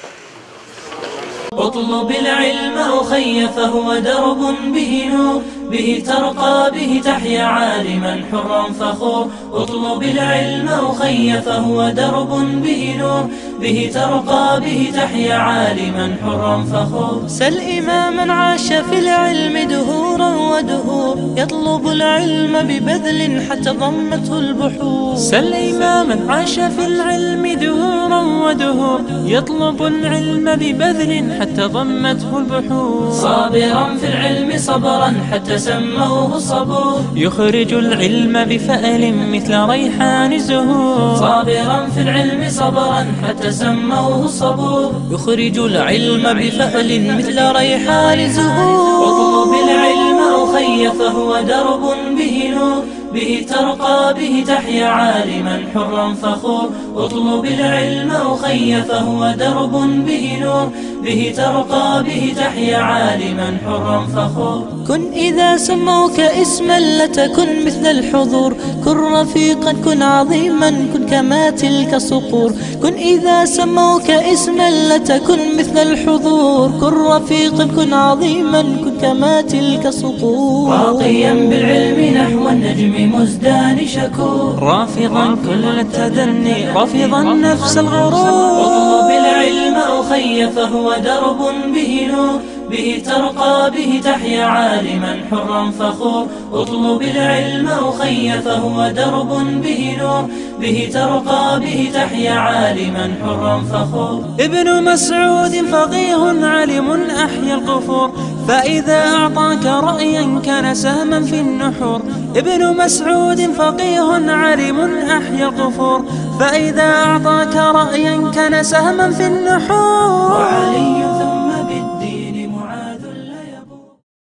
اطلب العلم أخي فهو درب به نور به ترقى به تحيا عالما حرا فخور اطلب العلم أخي فهو درب به نور به ترقى به تحيا عالما حرا فخور سل إماما عاش في العلم دهورا ودهور يطلب العلم ببذل حتى ضمته البحور سل إماما عاش في العلم دهورا ودهور يطلب العلم ببذل حتى ضمته البحور صابرا في العلم صبرا حتى سموه الصبور يخرج العلم بفأل مثل ريحان الزهور صابرا في العلم صبرا حتى سموه الصبور يخرج العلم بفأل مثل ريحان الزهور اطلب العلم أخي فهو درب به نور به ترقى به تحيا عالما حرا فخور اطلب العلم أخي فهو درب به نور به ترقى به تحيا عالما حرا فخور كن إذا سموك اسما لتكن مثل الحضور كن رفيقا كن عظيما كن كما تلك الصقور كن إذا سموك اسما لتكن مثل الحضور كن رفيقا كن عظيما كن كما تلك الصقور راقيا بالعلم نحو النجم مزدان شكور رافضا كل التدني رافضا نفس الغرور اطلب العلم أخي فهو درب به نور به ترقى به تحيا عالما حرا فخور اطلب العلم أخي فهو درب به نور به ترقى به تحيا عالما حرا فخور ابن مسعود فقيه علم أحيا القفور فإذا أعطاك رأيا كان سهما في النحور ابن مسعود فقيه علم أحيا القفور فإذا أعطاك رأيا كان سهما في النحور وعلي